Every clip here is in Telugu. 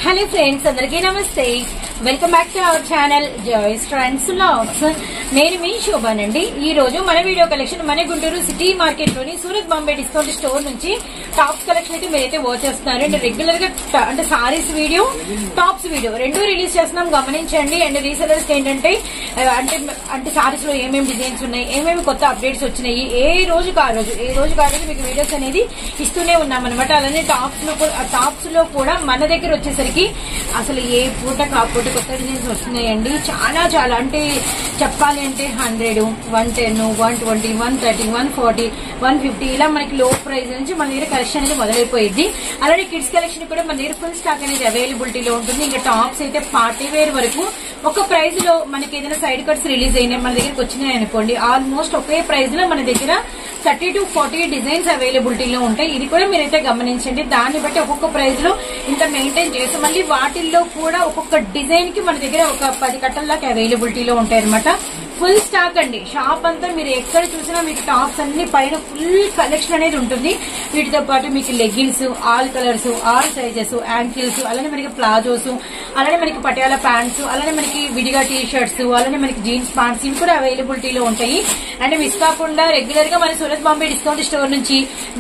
హలో ఫ్రెండ్స్, అందరికీ నమస్తే. Welcome back to our channel Joy's trends vlogs. నేను మీ శోభానండి. ఈ రోజు మన వీడియో కలెక్షన్ మన గుంటూరు సిటీ మార్కెట్ లోని సూరత్ బాంబే డిస్కౌంట్ స్టోర్ నుంచి టాప్స్ కలెక్షన్ అయితే మీరైతే వాచ్ చేస్తున్నారు. అండ్ రెగ్యులర్ గా అంటే సారీస్ వీడియో, టాప్స్ వీడియో రెండు రిలీజ్ చేస్తున్నాం, గమనించండి. అండ్ రీసెలర్స్ ఏంటంటే అంటే సారీస్ లో ఏమేమి డిజైన్స్ ఉన్నాయి, ఏమేమి కొత్త అప్డేట్స్ వచ్చినాయి, ఏ రోజుకి ఆ రోజు మీకు వీడియోస్ అనేది ఇస్తూనే ఉన్నాం అనమాట. అలానే టాప్స్ లో కూడా మన దగ్గర వచ్చేసరికి అసలు ఏ పూట కాకపోతే కొత్త డిజైన్స్ వస్తున్నాయండి. చాలా అంటే చెప్పాలి అంటే 100, 110, 120, 130, 140, 150 ఇలా మనకి లో ప్రైస్ నుంచి మన దగ్గర కలెక్షన్ అనేది మొదలైపోయింది. అలానే కిడ్స్ కలెక్షన్ కూడా మన దగ్గర ఫుల్ స్టాక్ అనేది అవైలబిలిటీలో ఉంటుంది. ఇంకా టాప్స్ అయితే పార్టీ వేర్ వరకు ఒక ప్రైస్ లో మనకి ఏదైనా సైడ్ కట్స్ రిలీజ్ అయినాయి మన దగ్గరకు వచ్చినాయి అనుకోండి, ఆల్మోస్ట్ ఒకే ప్రైస్ లో మన దగ్గర 30 to 40 డిజైన్స్ అవైలబిలిటీలో ఉంటాయి. ఇది కూడా మీరైతే గమనించండి. దాన్ని బట్టి ఒక్కొక్క ప్రైస్ లో ఇంత మెయింటైన్ చేస్తాం. మళ్ళీ వాటిల్లో కూడా ఒక్కొక్క డిజైన్ కి మన దగ్గర ఒక 10 కట్టల దాకా అవైలబిలిటీలో ఉంటాయి అనమాట. ఫుల్ స్టాక్ అండి. షాప్ అంతా మీరు ఎక్కడ చూసినా మీకు టాప్స్ అన్ని పైన ఫుల్ కలెక్షన్ అనేది ఉంటుంది. వీటితో పాటు మీకు leggings, all colours, all sizes, ankles, అలానే మనకి ప్లాజోస్, అలానే మనకి పటియాలా ప్యాంట్స్, అలానే మనకి విడిగా టీ షర్ట్స్, అలానే మనకి జీన్స్ ప్యాంట్స్, ఇవి కూడా అవైలబిలిటీలో ఉంటాయి. అండ్ మిస్ కాకుండా రెగ్యులర్ గా మన సూరత్ బాంబే డిస్కౌంట్ స్టోర్ నుంచి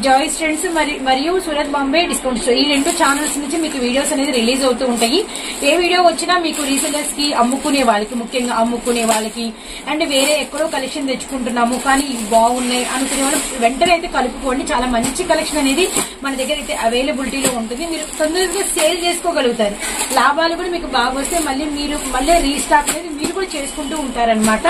జాయ్స్ ట్రెండ్స్ మరియు సూరత్ బాంబే డిస్కౌంట్ స్టోర్ ఈ రెండు ఛానల్స్ నుంచి మీకు వీడియోస్ అనేది రిలీజ్ అవుతూ ఉంటాయి. ఏ వీడియో వచ్చినా మీకు రీసెలర్స్ కి, అమ్ముకునే వాళ్ళకి, ముఖ్యంగా అమ్ముకునే వాళ్ళకి, అండ్ వేరే ఎక్కడో కలెక్షన్ తెచ్చుకుంటున్నాము కానీ ఇవి బాగున్నాయి అనుకునే వాళ్ళు వెంటనే అయితే కలుపుకోండి. చాలా మంచి కలెక్షన్ అనేది మన దగ్గర అయితే అవైలబిలిటీలో ఉంటుంది. మీరు తొందరగా సేల్ చేసుకోగలుగుతారు. లాభాలు కూడా మీకు బాగా వస్తే మళ్ళీ రీస్టాక్ అనేది మీరు కూడా చేసుకుంటూ ఉంటారనమాట.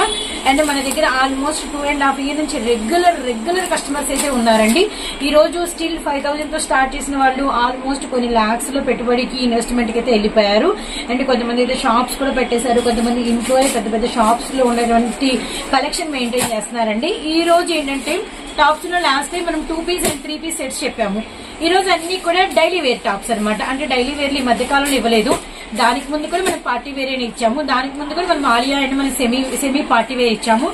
అండ్ మన దగ్గర ఆల్మోస్ట్ 2.5 years నుంచి రెగ్యులర్ కస్టమర్స్ అయితే ఉన్నారండి. ఈ రోజు స్టిల్ 5,000 తో స్టార్ట్ చేసిన వాళ్ళు ఆల్మోస్ట్ కొన్ని లాక్స్ లో పెట్టుబడికి, ఇన్వెస్ట్మెంట్ కి అయితే వెళ్ళిపోయారు. అండ్ కొంతమంది అయితే షాప్స్ కూడా పెట్టేశారు. కొంతమంది ఇంట్లో పెద్ద షాప్స్ లో ఉన్నటువంటి కలెక్షన్ మెయింటైన్ చేస్తున్నారండి. ఈ రోజు ఏంటంటే టాప్స్ లో లాస్ట్ టైం మనం 2 piece and 3 piece సెట్స్ చెప్పాము. ఈ రోజు అన్ని కూడా డైలీ వేర్ టాప్స్ అనమాట. అంటే డైలీ వేర్లు ఈ మధ్యకాలంలో ఇవ్వలేదు. దానికి ముందు కూడా మనం పార్టీ వేర్ అని ఇచ్చాము. దానికి ముందు కూడా మనం ఆలియా అండ్ మనం సెమీ పార్టీ వేర్ ఇచ్చాము.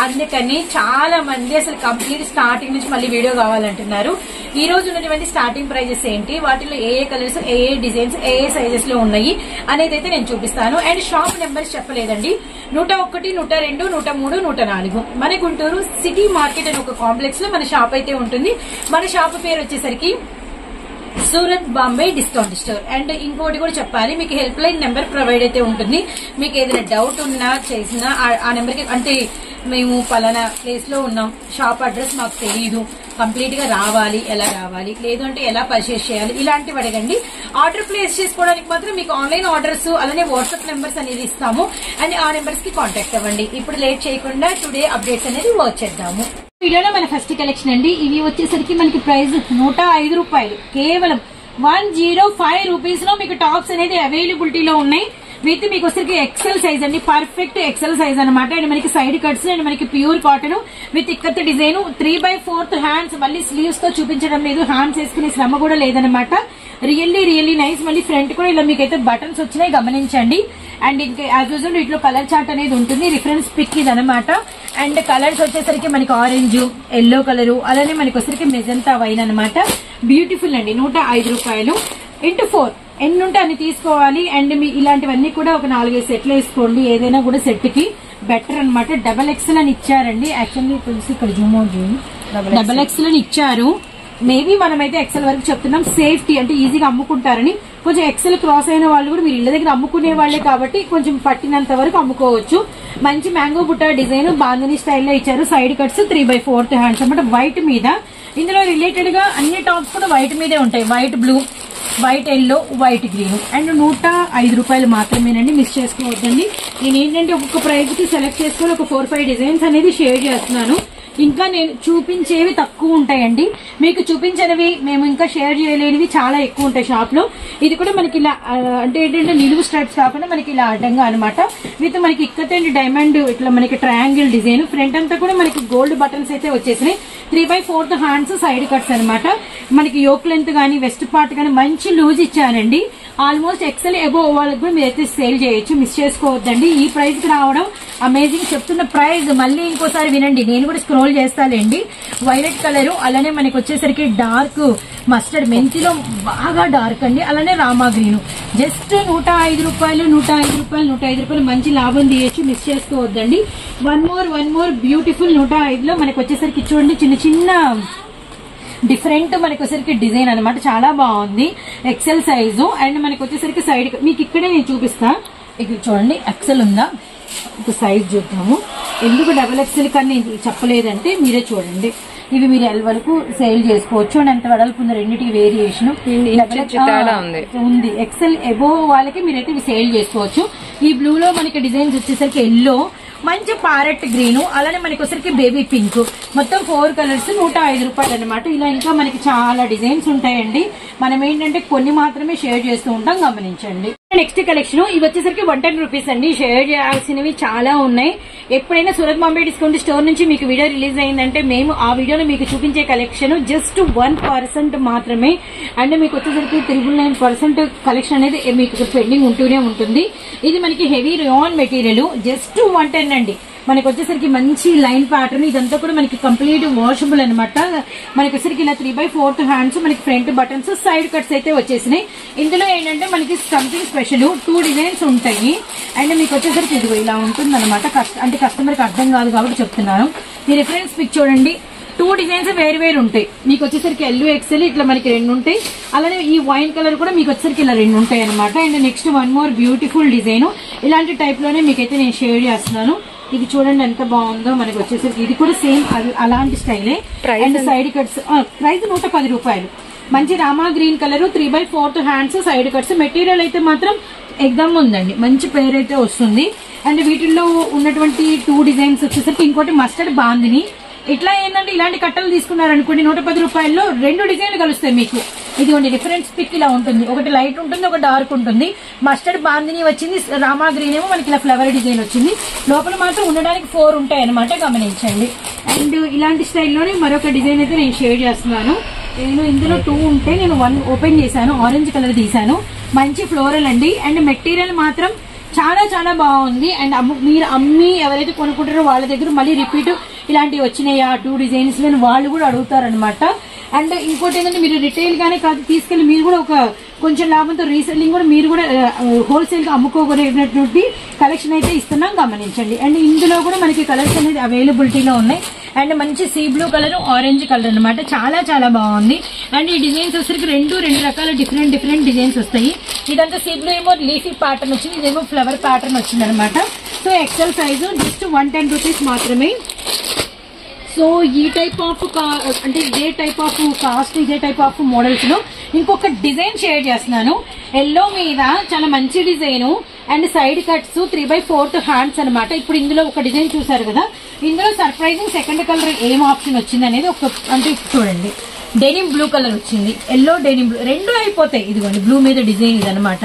అందుకని చాలా మంది అసలు కంప్లీట్ స్టార్టింగ్ నుంచి మళ్ళీ వీడియో కావాలంటున్నారు. ఈ రోజు ఉన్నటువంటి స్టార్టింగ్ ప్రైజెస్ ఏంటి, వాటిలో ఏ కలర్స్, ఏ డిజైన్స్, ఏ సైజెస్ లో ఉన్నాయి అనేది అయితే నేను చూపిస్తాను. అండ్ షాప్ నెంబర్స్ చెప్పలేదండి. 101, 102, 103, 104 మన గుంటూరు సిటీ మార్కెట్ అనే ఒక కాంప్లెక్స్ లో మన షాప్ అయితే ఉంటుంది. మన షాప్ పేరు వచ్చేసరికి Surat Bombay discount store. And ఇంకోటి కూడా చెప్పాలి, మీకు హెల్ప్ లైన్ నెంబర్ ప్రొవైడ్ అయితే ఉంటుంది. మీకు ఏదైనా డౌట్ ఉన్నా చేసినా ఆ నెంబర్ కి, అంటే మేము పలానా ప్లేస్ లో ఉన్నాం, షాప్ అడ్రస్ మాకు తెలియదు, కంప్లీట్ గా రావాలి, ఎలా రావాలి, లేదు అంటే ఎలా పర్చేస్ చేయాలి, ఇలాంటివి అడగండి. ఆర్డర్ ప్లేస్ చేసుకోవడానికి మాత్రం మీకు ఆన్లైన్ ఆర్డర్స్, అలానే వాట్సాప్ నెంబర్స్ అనేది ఇస్తాము. అండ్ ఆ నెంబర్స్ కి కాంటాక్ట్ అవ్వండి. ఇప్పుడు లేట్ చేయకుండా టుడే అప్డేట్స్ అనేది వాచ్ చేద్దాము. వీడియోలో మన ఫస్ట్ కలెక్షన్ అండి. ఇవి వచ్చేసరికి మనకి ప్రైస్ 105 రూపాయలు, కేవలం 105 రూపీస్ లో మీకు టాప్స్ అనేది అవైలబిలిటీలో ఉన్నాయి. విత్ మీకు వచ్చరికి ఎక్సెల్ సైజ్ అండి, పర్ఫెక్ట్ ఎక్సెల్ సైజ్ అనమాట. అండ్ మనకి సైడ్ కట్స్, అండ్ మనకి pure cotton with ikat design, 3/4 hands, మళ్ళీ స్లీవ్స్ తో చూపించడం లేదు, హ్యాండ్స్ వేసుకునే శ్రమ కూడా లేదనమాట. Really nice. మళ్ళీ ఫ్రంట్ కూడా ఇలా మీకైతే బటన్స్ వచ్చినాయి, గమనించండి. అండ్ ఇంకా యాజ్ యూజువల్ వీటిలో కలర్ చార్ట్ అనేది ఉంటుంది. రిఫరెన్స్ పిక్ ఇది అనమాట. అండ్ కలర్స్ వచ్చేసరికి మనకి ఆరెంజ్, ఎల్లో కలర్, అలానే మనకి వచ్చరికి మెజంతా వైన్ అనమాట. బ్యూటిఫుల్ అండి. 105 రూపాయలు ఇంటూ 4 ఎన్ని ఉంటే అన్ని తీసుకోవాలి. అండ్ మీ ఇలాంటివన్నీ కూడా ఒక 4-5 సెట్లు వేసుకోండి. ఏదైనా కూడా సెట్ కి బెటర్ అనమాట. XXL అని ఇచ్చారండి. యాక్చువల్లీ తెలిసి ఇక్కడ XXL అని ఇచ్చారు. మేబీ మనమైతే ఎక్సెల్ వరకు చెప్తున్నాం. సేఫ్టీ అంటే ఈజీగా అమ్ముకుంటారని. కొంచెం ఎక్సెల్ క్రాస్ అయిన వాళ్ళు కూడా మీరు ఇళ్ల దగ్గర అమ్ముకునే వాళ్లే కాబట్టి కొంచెం పట్టినంత వరకు అమ్ముకోవచ్చు. మంచి మ్యాంగో బుట్ట డిజైన్ బాంధనీ స్టైల్లో ఇచ్చారు. సైడ్ కట్స్ 3/4 హ్యాండ్స్ అనమాట, వైట్ మీద. ఇందులో రిలేటెడ్ గా అన్ని టాప్స్ కూడా వైట్ మీదే ఉంటాయి. White blue, white yellow, white green. And 105 రూపాయలు మాత్రమేనండి, మిస్ చేసుకోవద్దండి. నేను ఏంటంటే ఒక్కొక్క ప్రైస్ కి సెలెక్ట్ చేసుకుని ఒక 4-5 డిజైన్స్ అనేది షేర్ చేస్తున్నాను. ఇంకా నేను చూపించేవి తక్కువ ఉంటాయండి. మీకు చూపించినవి మేము ఇంకా షేర్ చేయలేనివి చాలా ఎక్కువ ఉంటాయి షాప్ లో. ఇది కూడా మనకి ఇలా అంటే ఏంటంటే నిలువు స్ట్రైప్స్ కాకుండా మనకి ఇలా అడ్డంగా అనమాట. విత్ మనకి ఇక్కత్ అండ్ డైమండ్ ఇట్లా మనకి ట్రయాంగిల్ డిజైన్. ఫ్రంట్ అంతా కూడా మనకి గోల్డ్ బటన్స్ అయితే వచ్చేసినాయి. 3/4 హ్యాండ్స్, సైడ్ కట్స్ అనమాట. మనకి యోక్ లెంత్ గానీ, వెస్ట్ పార్ట్ గానీ మంచి లూజ్ ఇచ్చారండి. ఆల్మోస్ట్ ఎక్సెల్ అబోవ్ వాళ్ళకి కూడా మీరైతే సేల్ చేయొచ్చు, మిస్ చేసుకోవద్దండి. ఈ ప్రైస్ కి రావడం అమేజింగ్. చెప్తున్న ప్రైస్ మళ్ళీ ఇంకోసారి వినండి, నేను కూడా స్క్రోల్ చేస్తానండి. వైలెట్ కలర్, అలానే మనకి వచ్చేసరికి డార్క్ మస్టర్డ్, మెంతిలో బాగా డార్క్ అండి, అలానే రామా గ్రీన్. జస్ట్ 105 రూపాయలు 105 రూపాయలు 105 రూపాయలు మంచి లాభం తీయచ్చు, మిస్ చేసుకోవద్దండి. వన్ మోర్ బ్యూటిఫుల్ 105లో మనకు వచ్చేసరికి చూడండి చిన్న చిన్న డిఫరెంట్ మనకు వచ్చేసరికి డిజైన్ అనమాట, చాలా బాగుంది. ఎక్సెల్ సైజు అండ్ మనకు వచ్చేసరికి సైడ్ మీకు ఇక్కడే నేను చూపిస్తా. ఇక్కడ చూడండి ఎక్సెల్ ఉందా, ఒక సైజ్ చూద్దాము. ఎందుకు డబుల్ ఎక్సెల్ కానీ చెప్పలేదంటే మీరే చూడండి. ఇవి మీరు ఎల్ వరకు సేల్ చేసుకోవచ్చు అండ్ ఎంత వెడల్పు ఉంది రెండింటికి వేరియేషన్ ఉంది. ఎక్సెల్ ఎబో వాళ్ళకి మీరైతే ఇవి సేల్ చేసుకోవచ్చు. ఈ బ్లూ లో మనకి డిజైన్స్ వచ్చేసరికి ఎల్లో, మంచి ప్యారెట్ గ్రీన్, అలానే మనకి వచ్చరికి బేబీ పింక్, మొత్తం 4 కలర్స్ 105 రూపాయలు అనమాట. ఇలా ఇంకా మనకి చాలా డిజైన్స్ ఉంటాయండి. మనం ఏంటంటే కొన్ని మాత్రమే షేర్ చేస్తూ ఉంటాం, గమనించండి. నెక్స్ట్ కలెక్షన్ ఇవి వచ్చేసరికి 110 రూపీస్ అండి. షేర్ చేయాల్సినవి చాలా ఉన్నాయి. ఎప్పుడైనా సూరత్ బాంబే డిస్కౌంట్ స్టోర్ నుంచి మీకు వీడియో రిలీజ్ అయిందంటే మేము ఆ వీడియోలో మీకు చూపించే కలెక్షన్ జస్ట్ 1% మాత్రమే. అండ్ మీకు వచ్చేసరికి 999% కలెక్షన్ అనేది మీకు పెండింగ్ ఉంటూనే ఉంటుంది. ఇది మనకి హెవీ రియాన్ మెటీరియల్, జస్ట్ 110 అండి. మనకి వచ్చేసరికి మంచి లైన్ ప్యాటర్న్, ఇదంతా కూడా మనకి కంప్లీట్ వాషబుల్ అనమాట. మనకి వచ్చేసరికి ఇలా 3/4 హ్యాండ్స్, మనకి ఫ్రంట్ బటన్స్, సైడ్ కట్స్ అయితే వచ్చేసినాయి. ఇందులో ఏంటంటే మనకి సంథింగ్ స్పెషల్ 2 డిజైన్స్ ఉంటాయి. అండ్ మీకు వచ్చేసరికి ఇదిగో ఇలా ఉంటుంది అనమాట. అంటే కస్టమర్ కి అర్థం కాదు కాబట్టి చెప్తున్నాను. ఈ రిఫరెన్స్ పిక్ చూడండి, 2 డిజైన్స్ వేరు ఉంటాయి. మీకు వచ్చేసరికి ఎల్ ఎక్సెల్ ఇట్లా మనకి 2 ఉంటాయి. అలానే ఈ వైన్ కలర్ కూడా మీకు వచ్చేసరికి ఇలా 2 ఉంటాయి అనమాట. And next one more beautiful design, ఇలాంటి టైప్ లోనే మీకైతే నేను షేర్ చేస్తున్నాను. ఇది చూడండి ఎంత బాగుందో. మనకి వచ్చేసరికి ఇది కూడా సేమ్ అలాంటి స్టైలే. అండ్ సైడ్ కట్స్ ప్రైస్ 110 రూపాయలు. మంచి Rama green colour, 3/4 hands, side cuts. Material అయితే మాత్రం ఎగ్జామ్ ఉందండి, మంచి పేరు అయితే వస్తుంది. అండ్ వీటిల్లో ఉన్నటువంటి 2 డిజైన్స్ వచ్చేసరికి ఇంకోటి మస్టర్డ్ బాందిని. ఇట్లా ఏంటంటే ఇలాంటి కట్టలు తీసుకున్నారనుకోండి 110 రూపాయల్లో 2 డిజైన్లు కలుస్తాయి మీకు. ఇదిగోండి రిఫరెన్స్ పిక్ ఇలా ఉంటుంది, ఒకటి లైట్ ఉంటుంది, ఒక డార్క్ ఉంటుంది. మస్టర్డ్ బాందిని వచ్చింది, రామా గ్రీన్ ఏమో మనకి ఇలా ఫ్లవర్ డిజైన్ వచ్చింది. లోపల మాత్రం ఉండడానికి 4 ఉంటాయి అనమాట, గమనించండి. అండ్ ఇలాంటి స్టైల్లోనే మరొక డిజైన్ అయితే నేను షేర్ చేస్తున్నాను. నేను ఇందులో 2 ఉంటే నేను 1 ఓపెన్ చేశాను, ఆరెంజ్ కలర్ తీసాను. మంచి ఫ్లోరల్ అండి. అండ్ మెటీరియల్ మాత్రం చాలా చాలా బాగుంది. అండ్ మీరు అమ్మి ఎవరైతే కొనుక్కుంటారో వాళ్ళ దగ్గర మళ్ళీ రిపీట్ ఇలాంటివి వచ్చినాయి ఆ 2 డిజైన్స్ వాళ్ళు కూడా అడుగుతారనమాట. అండ్ ఇంకోటి ఏంటంటే మీరు రిటైల్ గానే కాదు తీసుకెళ్లి మీరు కూడా ఒక కొంచెం లాభంతో రీసెల్లింగ్ కూడా మీరు కూడా హోల్సేల్ గా అమ్ముకోగలిగినటువంటి కలెక్షన్ అయితే ఇస్తున్నాం, గమనించండి. అండ్ ఇందులో కూడా మనకి కలర్స్ అనేది అవైలబిలిటీలో ఉన్నాయి. అండ్ మంచి sea blue colour, orange colour అనమాట, చాలా చాలా బాగుంది. అండ్ ఈ డిజైన్స్ వచ్చరికి 2 రకాల డిఫరెంట్ డిజైన్స్ వస్తాయి. ఇదంతా సీ బ్లూ ఏమో లీఫీ ప్యాటర్న్ వచ్చింది, ఇదేమో ఫ్లవర్ ప్యాటర్న్ వచ్చింది అనమాట. So XL size just 110 rupees మాత్రమే. సో ఈ టైప్ ఆఫ్ అంటే ఇదే టైప్ ఆఫ్ కాస్ట్, ఇదే టైప్ ఆఫ్ మోడల్స్ లో ఇంకొక డిజైన్ షేర్ చేస్తున్నాను. ఎల్లో మీద చాలా మంచి design and side cuts, 3/4 hands అనమాట. ఇప్పుడు ఇందులో ఒక డిజైన్ చూసారు కదా, ఇందులో సర్ప్రైజింగ్ సెకండ్ కలర్ ఏం ఆప్షన్ వచ్చింది అనేది ఒక అంటే చూడండి. డెనిమ్ బ్లూ కలర్ వచ్చింది, ఎల్లో డెనిమ్ బ్లూ 2 అయిపోతాయి. ఇదిగోండి బ్లూ మీద డిజైన్ ఇది అనమాట.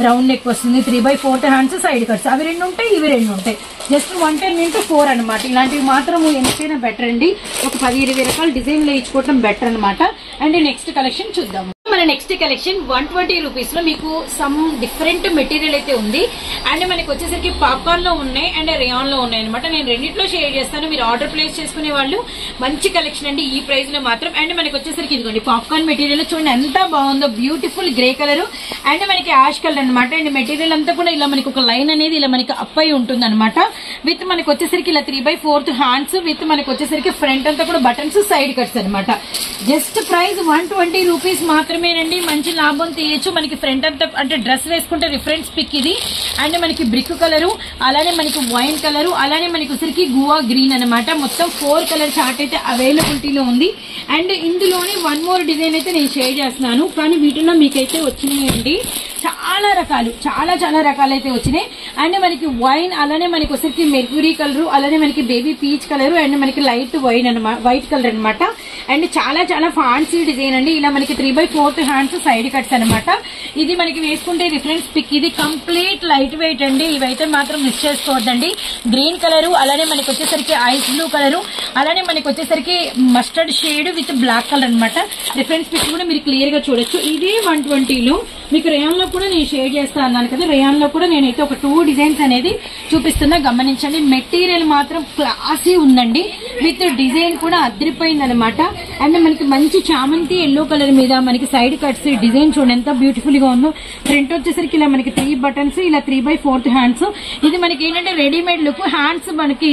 రౌండ్ నెక్ వస్తుంది, 3/4 హ్యాండ్స్, సైడ్ కట్స్. అవి 2 ఉంటాయి, ఇవి 2 ఉంటాయి. జస్ట్ 110x4 అనమాట. ఇలాంటివి మాత్రం ఎంతైనా బెటర్ అండి. ఒక 10-20 రకాల డిజైన్లు ఇచ్చుకోవడం బెటర్ అనమాట. అండ్ నెక్స్ట్ కలెక్షన్ చూద్దాము. మన నెక్స్ట్ కలెక్షన్ 120 రూపీస్ లో మీకు సమ్ డిఫరెంట్ మెటీరియల్ అయితే ఉంది. అండ్ మనకి వచ్చేసరికి పాప్కార్న్ లో ఉన్నాయి అండ్ రేయాన్ లో ఉన్నాయి అనమాట. నేను రెండిట్లో షేర్ చేస్తాను, మీరు ఆర్డర్ ప్లేస్ చేసుకునే వాళ్ళు. మంచి కలెక్షన్ అండి ఈ ప్రైస్ లో మాత్రం. అండ్ మనకి వచ్చేసరికి ఇదిగోండి పాప్కార్న్ మెటీరియల్ చూడండి ఎంత బాగుందో, బ్యూటిఫుల్ గ్రే కలర్ అండ్ మనకి యాష్ కలర్ అనమాట. అండ్ మెటీరియల్ అంతా కూడా ఇలా మనకి ఒక లైన్ అనేది ఇలా మనకి అప్ అయి ఉంటుంది అనమాట. విత్ మనకి వచ్చేసరికి ఇలా 3/4 హ్యాండ్స్, విత్ మనకి వచ్చేసరికి ఫ్రంట్ అంతా కూడా బటన్స్, సైడ్ కట్స్ అనమాట. జస్ట్ ప్రైస్ 120 రూపీస్ మాత్రమేనండి. మంచి లాభం తీయచ్చు. మనకి ఫ్రంట్ అంతా అంటే డ్రెస్ వేసుకుంటే రిఫరెన్స్ పిక్ ఇది. అండ్ మనకి బ్రిక్ కలరు, అలానే మనకి వైన్ కలరు, అలానే మనకి వచ్చరికి గువా గ్రీన్ అనమాట. మొత్తం 4 కలర్ చార్ట్ అయితే అవైలబిలిటీలో ఉంది. అండ్ ఇందులోనే 1 మోర్ డిజైన్ అయితే నేను షేర్ చేస్తున్నాను. కానీ వీటిలో మీకైతే వచ్చినాయండి చాలా రకాలు, చాలా చాలా రకాలు అయితే వచ్చినాయి. అండ్ మనకి వైన్, అలానే మనకి వచ్చరికి మెర్క్యూరీ కలర్, అలానే మనకి బేబీ పీచ్ కలర్, అండ్ మనకి లైట్ వైన్ అనమాట, వైట్ కలర్ అనమాట. అండ్ చాలా చాలా ఫ్యాన్సీ డిజైన్ అండి. ఇలా మనకి 3/4 హ్యాండ్స్, సైడ్ కట్స్ అనమాట. ఇది మనకి వేసుకుంటే రిఫరెన్స్ పిక్. ఇది కంప్లీట్ లైట్ వెయిట్ అండి. ఇవైతే మాత్రం మిస్ చేసుకోవద్దండి. గ్రీన్ కలర్, అలానే మనకి వచ్చేసరికి ఐస్ బ్లూ కలర్, అలానే మనకి వచ్చేసరికి mustard shade with black colour అనమాట. రిఫరెన్స్ పిక్ కూడా మీరు క్లియర్ గా చూడొచ్చు. ఇదే 120లో మీకు రేయాన్ లో కూడా నేను షేర్ చేస్తా అన్నాను కదా, రేయాన్ లో కూడా నేనైతే ఒక 2 డిజైన్స్ అనేది చూపిస్తున్నా, గమనించండి. మెటీరియల్ మాత్రం క్లాసీ ఉందండి. విత్ డిజైన్ కూడా అదిరిపోయింది అనమాట. అండ్ మనకి మంచి చామంతి ఎల్లో కలర్ మీద మనకి సైడ్ కట్స్ డిజైన్ చూడండి ఎంత బ్యూటిఫుల్ గా ఉందో. ఫ్రంట్ వచ్చేసరికి ఇలా మనకి 3 బటన్స్, ఇలా 3/4 హ్యాండ్స్. ఇది మనకి ఏంటంటే రెడీమేడ్ లుక్. హ్యాండ్స్ మనకి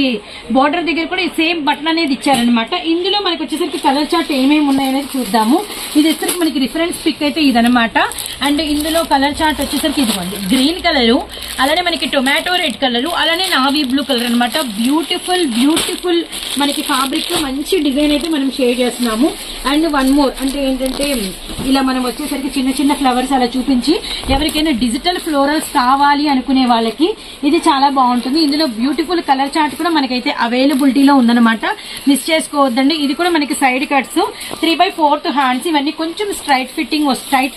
బోర్డర్ దగ్గర కూడా సేమ్ బటన్ అనేది ఇచ్చారనమాట. ఇందులో మనకి వచ్చేసరికి కలర్ చార్ట్ ఏమేమి ఉన్నాయనేది చూద్దాము. ఇది వచ్చేసరికి మనకి రిఫరెన్స్ పిక్ అయితే ఇదనమాట. అండ్ ఇందులో కలర్ చార్ట్ వచ్చేసరికి ఇదిగోండి గ్రీన్ కలరు, అలానే మనకి టొమాటో రెడ్ కలరు, అలానే నావీ బ్లూ కలర్ అనమాట. బ్యూటిఫుల్ బ్యూటిఫుల్ మనకి ఫ్యాబ్రిక్ మంచి డిజైన్ అయితే మనం షేర్ చేస్తున్నాము. అండ్ వన్ మోర్ అంటే ఏంటంటే ఇలా మనం వచ్చేసరికి చిన్న చిన్న ఫ్లవర్స్ అలా చూపించి ఎవరికైనా డిజిటల్ ఫ్లోరల్స్ కావాలి అనుకునే వాళ్ళకి ఇది చాలా బాగుంటుంది. ఇందులో బ్యూటిఫుల్ కలర్ చార్ట్ కూడా మనకైతే అవైలబిలిటీలో ఉందన్నమాట. మిస్ చేసుకోవద్దండి. ఇది కూడా మనకి సైడ్ కట్స్, 3/4 హ్యాండ్స్. ఇవన్నీ కొంచెం స్ట్రైట్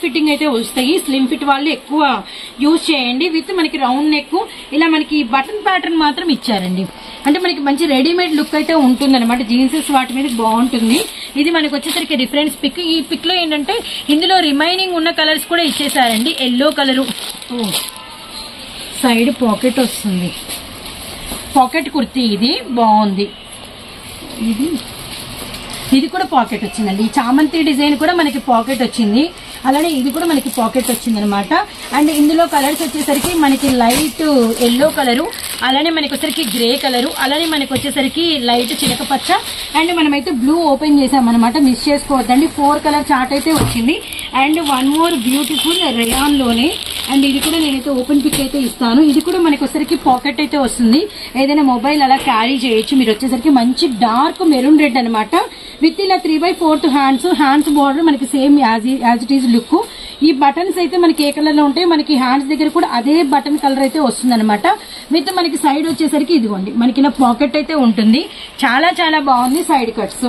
ఫిట్టింగ్ అయితే వస్తాయి. స్లిమ్ ఫిట్ వాళ్ళు ఎక్కువ యూజ్ చేయండి. విత్ మనకి రౌండ్ నెక్, ఇలా మనకి బటన్ ప్యాటర్న్ మాత్రం ఇచ్చారండి. అంటే మనకి మంచి రెడీమేడ్ లుక్ అయితే ఉంటుంది అనమాట. జీన్సెస్ వాటి మీద బాగుంటుంది. ఇది మనకి వచ్చేసరికి రిఫరెన్స్ పిక్. ఈ పిక్ లో ఏంటంటే ఇందులో రిమైనింగ్ ఉన్న కలర్స్ కూడా ఇచ్చేసారండి. ఎల్లో కలరు, సైడ్ పాకెట్ వస్తుంది, పాకెట్ కుర్తీ. ఇది బాగుంది. ఇది కూడా పాకెట్ వచ్చిందండి. ఈ చామంతి డిజైన్ కూడా మనకి పాకెట్ వచ్చింది. అలానే ఇది కూడా మనకి పాకెట్ వచ్చింది అనమాట. అండ్ ఇందులో కలర్స్ వచ్చేసరికి మనకి లైట్ ఎల్లో కలరు, అలానే మనకి వచ్చేసరికి గ్రే కలరు, అలానే మనకి వచ్చేసరికి లైట్ చిలక పచ్చ. అండ్ మనమైతే బ్లూ ఓపెన్ చేసామన్నమాట. మిస్ చేసుకోవద్దండి. 4 కలర్ చార్ట్ అయితే వచ్చింది. And one more beautiful rayon లోనే. అండ్ ఇది కూడా నేనైతే ఓపెన్ పిక్ అయితే ఇస్తాను. ఇది కూడా మనకి వచ్చేసరికి పాకెట్ అయితే వస్తుంది. ఏదైనా మొబైల్ అలా క్యారీ చేయొచ్చు. మీరు వచ్చేసరికి మంచి డార్క్ మెరూన్ రెడ్ అనమాట. విత్ ఇలా 3/4 హ్యాండ్స్ బోర్డర్ మనకి same as it is look. ఈ బటన్స్ అయితే మనకి ఏ కలర్ లో ఉంటాయి, మనకి హ్యాండ్స్ దగ్గర కూడా అదే బటన్ కలర్ అయితే వస్తుంది అనమాట. విత్ మనకి సైడ్ వచ్చేసరికి ఇదిగోండి మనకి ఇలా పాకెట్ అయితే ఉంటుంది. చాలా చాలా బాగుంది. సైడ్ కట్స్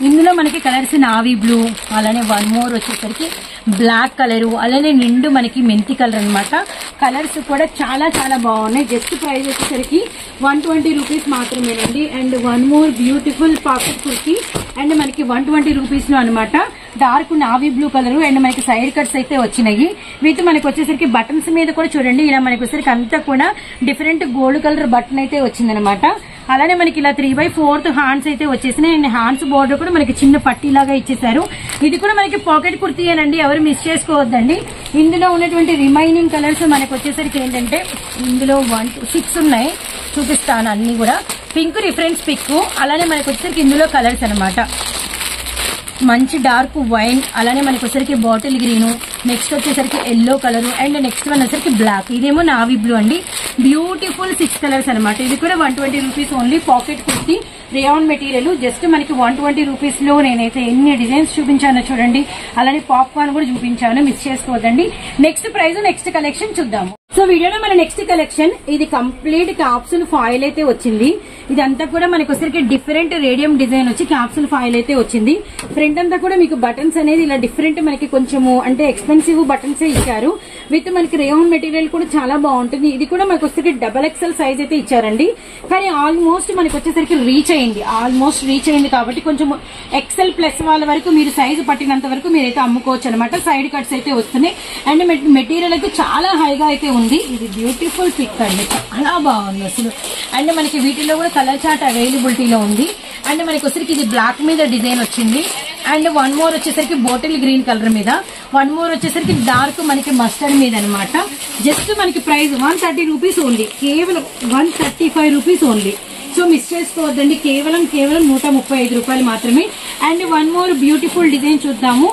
ఇందులో మనకి కలర్స్ నావీ బ్లూ, అలానే వన్ మోర్ వచ్చేసరికి బ్లాక్ కలరు, అలానే నిండు మనకి మెంతి కలర్ అనమాట. కలర్స్ కూడా చాలా చాలా బాగున్నాయి. జస్ట్ ప్రైస్ వచ్చేసరికి 120 రూపీస్ మాత్రమేనండి. And one more beautiful pocket kurti. And మనకి 120 రూపీస్ లో అనమాట. Dark navy blue colour. And మనకి సైడ్ కట్స్ అయితే వచ్చినాయి. వీటి మనకి వచ్చేసరికి బటన్స్ మీద కూడా చూడండి ఇలా మనకి వచ్చేసరికి అంతా కూడా డిఫరెంట్ గోల్డ్ కలర్ బటన్ అయితే వచ్చిందనమాట. అలానే మనకి ఇలా 3/4 హ్యాండ్స్ అయితే వచ్చేసినాయి. అండ్ హ్యాండ్స్ బోర్డర్ కూడా మనకి చిన్న పట్టీలాగా ఇచ్చేసారు. ఇది కూడా మనకి పాకెట్ కుర్తీ అనండి, ఎవరు మిస్ చేసుకోవద్దండి. ఇందులో ఉన్నటువంటి రిమైనింగ్ కలర్స్ మనకి వచ్చేసరికి ఏంటంటే ఇందులో 1 to 6 ఉన్నాయి. చూపిస్తాను అన్ని కూడా. పింక్ రిఫరెన్స్ పిక్, అలానే మనకి వచ్చేసరికి ఇందులో కలర్స్ అనమాట. మంచి డార్క్ వైన్, అలానే మనకి వచ్చేసరికి బాటిల్ గ్రీన్, నెక్స్ట్ వచ్చేసరికి yellow colour, and next one వచ్చేసరికి బ్లాక్. ఇదేమో నావీ బ్లూ అండి. బ్యూటిఫుల్ 6 కలర్స్ అనమాట. ఇది కూడా 120 rupees only. Pocket kurti, rayon material. Just మనకి 120 రూపీస్ లో నేనైతే ఎన్ని డిజైన్స్ చూపించానో చూడండి. అలానే పాప్కార్న్ కూడా చూపించాను, మిస్ చేసుకోవద్దండి. నెక్స్ట్ ప్రైస్, నెక్స్ట్ కలెక్షన్ చూద్దాము. సో వీడియోలో మన నెక్స్ట్ కలెక్షన్ ఇది కంప్లీట్ క్యాప్సూల్ ఫాయిల్ అయితే వచ్చింది. ఇదంతా కూడా మనకి వచ్చరికి డిఫరెంట్ రేడియం డిజైన్ వచ్చి క్యాప్సూల్ ఫాయిల్ అయితే వచ్చింది. ఫ్రంట్ అంతా కూడా మీకు బటన్స్ అనేది ఇలా డిఫరెంట్ మనకి కొంచెము అంటే ఎక్స్పెన్సివ్ బటన్స్ ఇచ్చారు. విత్ మనకి రేయాన్ మెటీరియల్ కూడా చాలా బాగుంటుంది. ఇది కూడా మనకి వచ్చరికి XXL సైజ్ అయితే ఇచ్చారండి. కానీ ఆల్మోస్ట్ మనకి వచ్చేసరికి రీచ్ అయింది కాబట్టి కొంచెం XL+ వాళ్ళ వరకు మీరు సైజు పట్టినంత వరకు మీరైతే అమ్ముకోవచ్చు అనమాట. సైడ్ కట్స్ అయితే వస్తున్నాయి. అండ్ మెటీరియల్ అయితే చాలా హైగా అయితే ఉంది. ఇది బ్యూటిఫుల్ పిక్ అండి, చాలా బాగుంది అసలు. అండ్ మనకి వీటిలో కూడా కలర్ చార్ట్ అవైలబిలిటీలో ఉంది. అండ్ మనకి వచ్చరికి ఇది బ్లాక్ మీద డిజైన్ వచ్చింది. అండ్ వన్ మోర్ వచ్చేసరికి బాటిల్ గ్రీన్ కలర్ మీద, వన్ మోర్ వచ్చేసరికి డార్క్ మనకి మస్టర్డ్ మీద అనమాట. జస్ట్ మనకి ప్రైస్ 130 రూపీస్ ఓన్లీ. కేవలం 135 రూపీస్ ఓన్లీ. సో మిస్ చేసుకోవద్దండి. కేవలం 135 రూపాయలు మాత్రమే. And one more beautiful design చూద్దాము.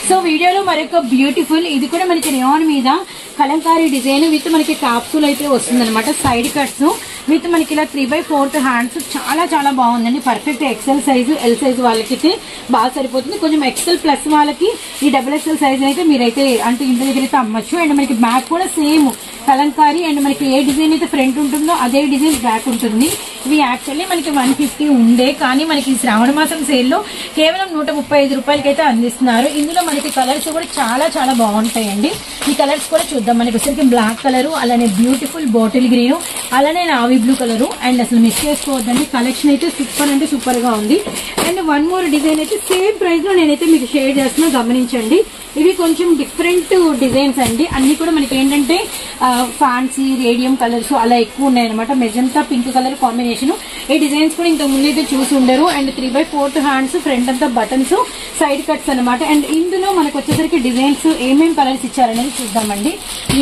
సో వీడియోలో మరొక బ్యూటిఫుల్, ఇది కూడా మనకి రేయాన్ మీద కలంకారీ డిజైన్ విత్ మనకి క్యాప్సూల్ అయితే వస్తుంది అనమాట. సైడ్ కట్స్ విత్ మనకి ఇలా 3/4 హ్యాండ్స్. చాలా చాలా బాగుందండి. Perfect XL size, L size వాళ్ళకి బాగా సరిపోతుంది. కొంచెం XL+ వాళ్ళకి ఈ XXL సైజ్ అయితే మీరైతే అంటే ఇంటి దగ్గర అయితే అమ్మచ్చు. అండ్ మనకి బ్యాక్ కూడా సేమ్ కలంకారీ. అండ్ మనకి ఏ డిజైన్ అయితే ఫ్రంట్ ఉంటుందో అదే డిజైన్ బ్యాక్ ఉంటుంది. ఇవి యాక్చువల్లీ మనకి 150 ఉండే, కానీ మనకి శ్రావణ మాసం సేల్లో కేవలం 135 రూపాయలకైతే అందిస్తున్నారు. ఇందులో మనకి కలర్స్ కూడా చాలా చాలా బాగుంటాయండి. ఈ కలర్స్ కూడా చూద్దాం. మనకి వచ్చరికి బ్లాక్ కలరు, అలానే బ్యూటిఫుల్ బాటిల్ గ్రీన్, అలానే నావీ బ్లూ కలరు. అండ్ అసలు మిస్ చేసుకోవద్దండి, కలెక్షన్ అయితే సూపర్ అంటే సూపర్ గా ఉంది. అండ్ వన్ మోర్ డిజైన్ అయితే సేమ్ ప్రైస్ లో నేనైతే మీకు షేర్ చేస్తున్నా, గమనించండి. ఇవి కొంచెం డిఫరెంట్ డిజైన్స్ అండి. అన్ని కూడా మనకి ఏంటంటే ఫ్యాన్సీ రేడియం కలర్స్ అలా ఎక్కువ ఉన్నాయన్నమాట. Magenta pink colour combination. ఈ డిజైన్స్ కూడా ఇంతకు ముందు అయితే చూసి ఉండరు. అండ్ 3/4 హ్యాండ్స్, ఫ్రంట్ అంతా బటన్స్, సైడ్ కట్స్ అనమాట. అండ్ ఇందులో మనకు వచ్చేసరికి డిజైన్స్ ఏమేమి కలర్స్ ఇచ్చారనేది చూద్దామండి.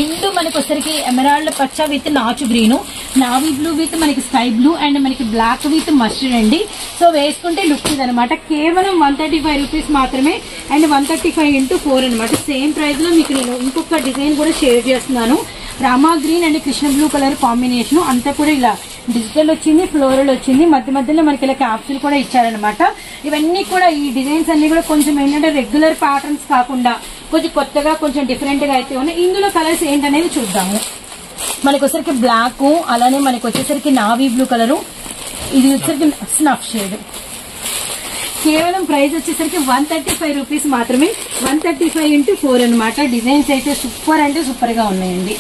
ఇందు మనకు వచ్చేసరికి ఎమరాల్డ్ పచ్చ విత్ నాచు గ్రీన్, నావీ బ్లూ విత్ మనకి స్కై బ్లూ, అండ్ మనకి బ్లాక్ విత్ మస్టర్డ్ అండి. సో వేసుకుంటే లుక్ ఇది అనమాట. కేవలం 135 రూపీస్ మాత్రమే. అండ్ 135 × 4 అనమాట. సేమ్ ప్రైస్ లో మీకు నేను ఇంకొక డిజైన్ కూడా షేర్ చేస్తున్నాను. Rama green and Krishna blue colour combination. అంతా కూడా ఇలా డిజిటల్ వచ్చింది, ఫ్లోరల్ వచ్చింది, మధ్య మధ్యలో మనకి ఇలా క్యాప్సూల్ కూడా ఇచ్చారనమాట. ఇవన్నీ కూడా ఈ డిజైన్స్ అన్ని కూడా కొంచెం ఏంటంటే రెగ్యులర్ ప్యాటర్న్స్ కాకుండా కొంచెం కొత్తగా కొంచెం డిఫరెంట్ గా అయితే ఉన్నాయి. ఇందులో కలర్స్ ఏంటనేది చూద్దాము. మనకి వచ్చేసరికి బ్లాక్, అలానే మనకి వచ్చేసరికి నావీ బ్లూ కలరు, ఇది వచ్చేసరికి స్నఫ్ షేడ్. కేవలం ప్రైస్ వచ్చేసరికి 135 రూపీస్ మాత్రమే. 135 × 4 అనమాట. డిజైన్స్ అయితే సూపర్ అంటే సూపర్ గా ఉన్నాయండి.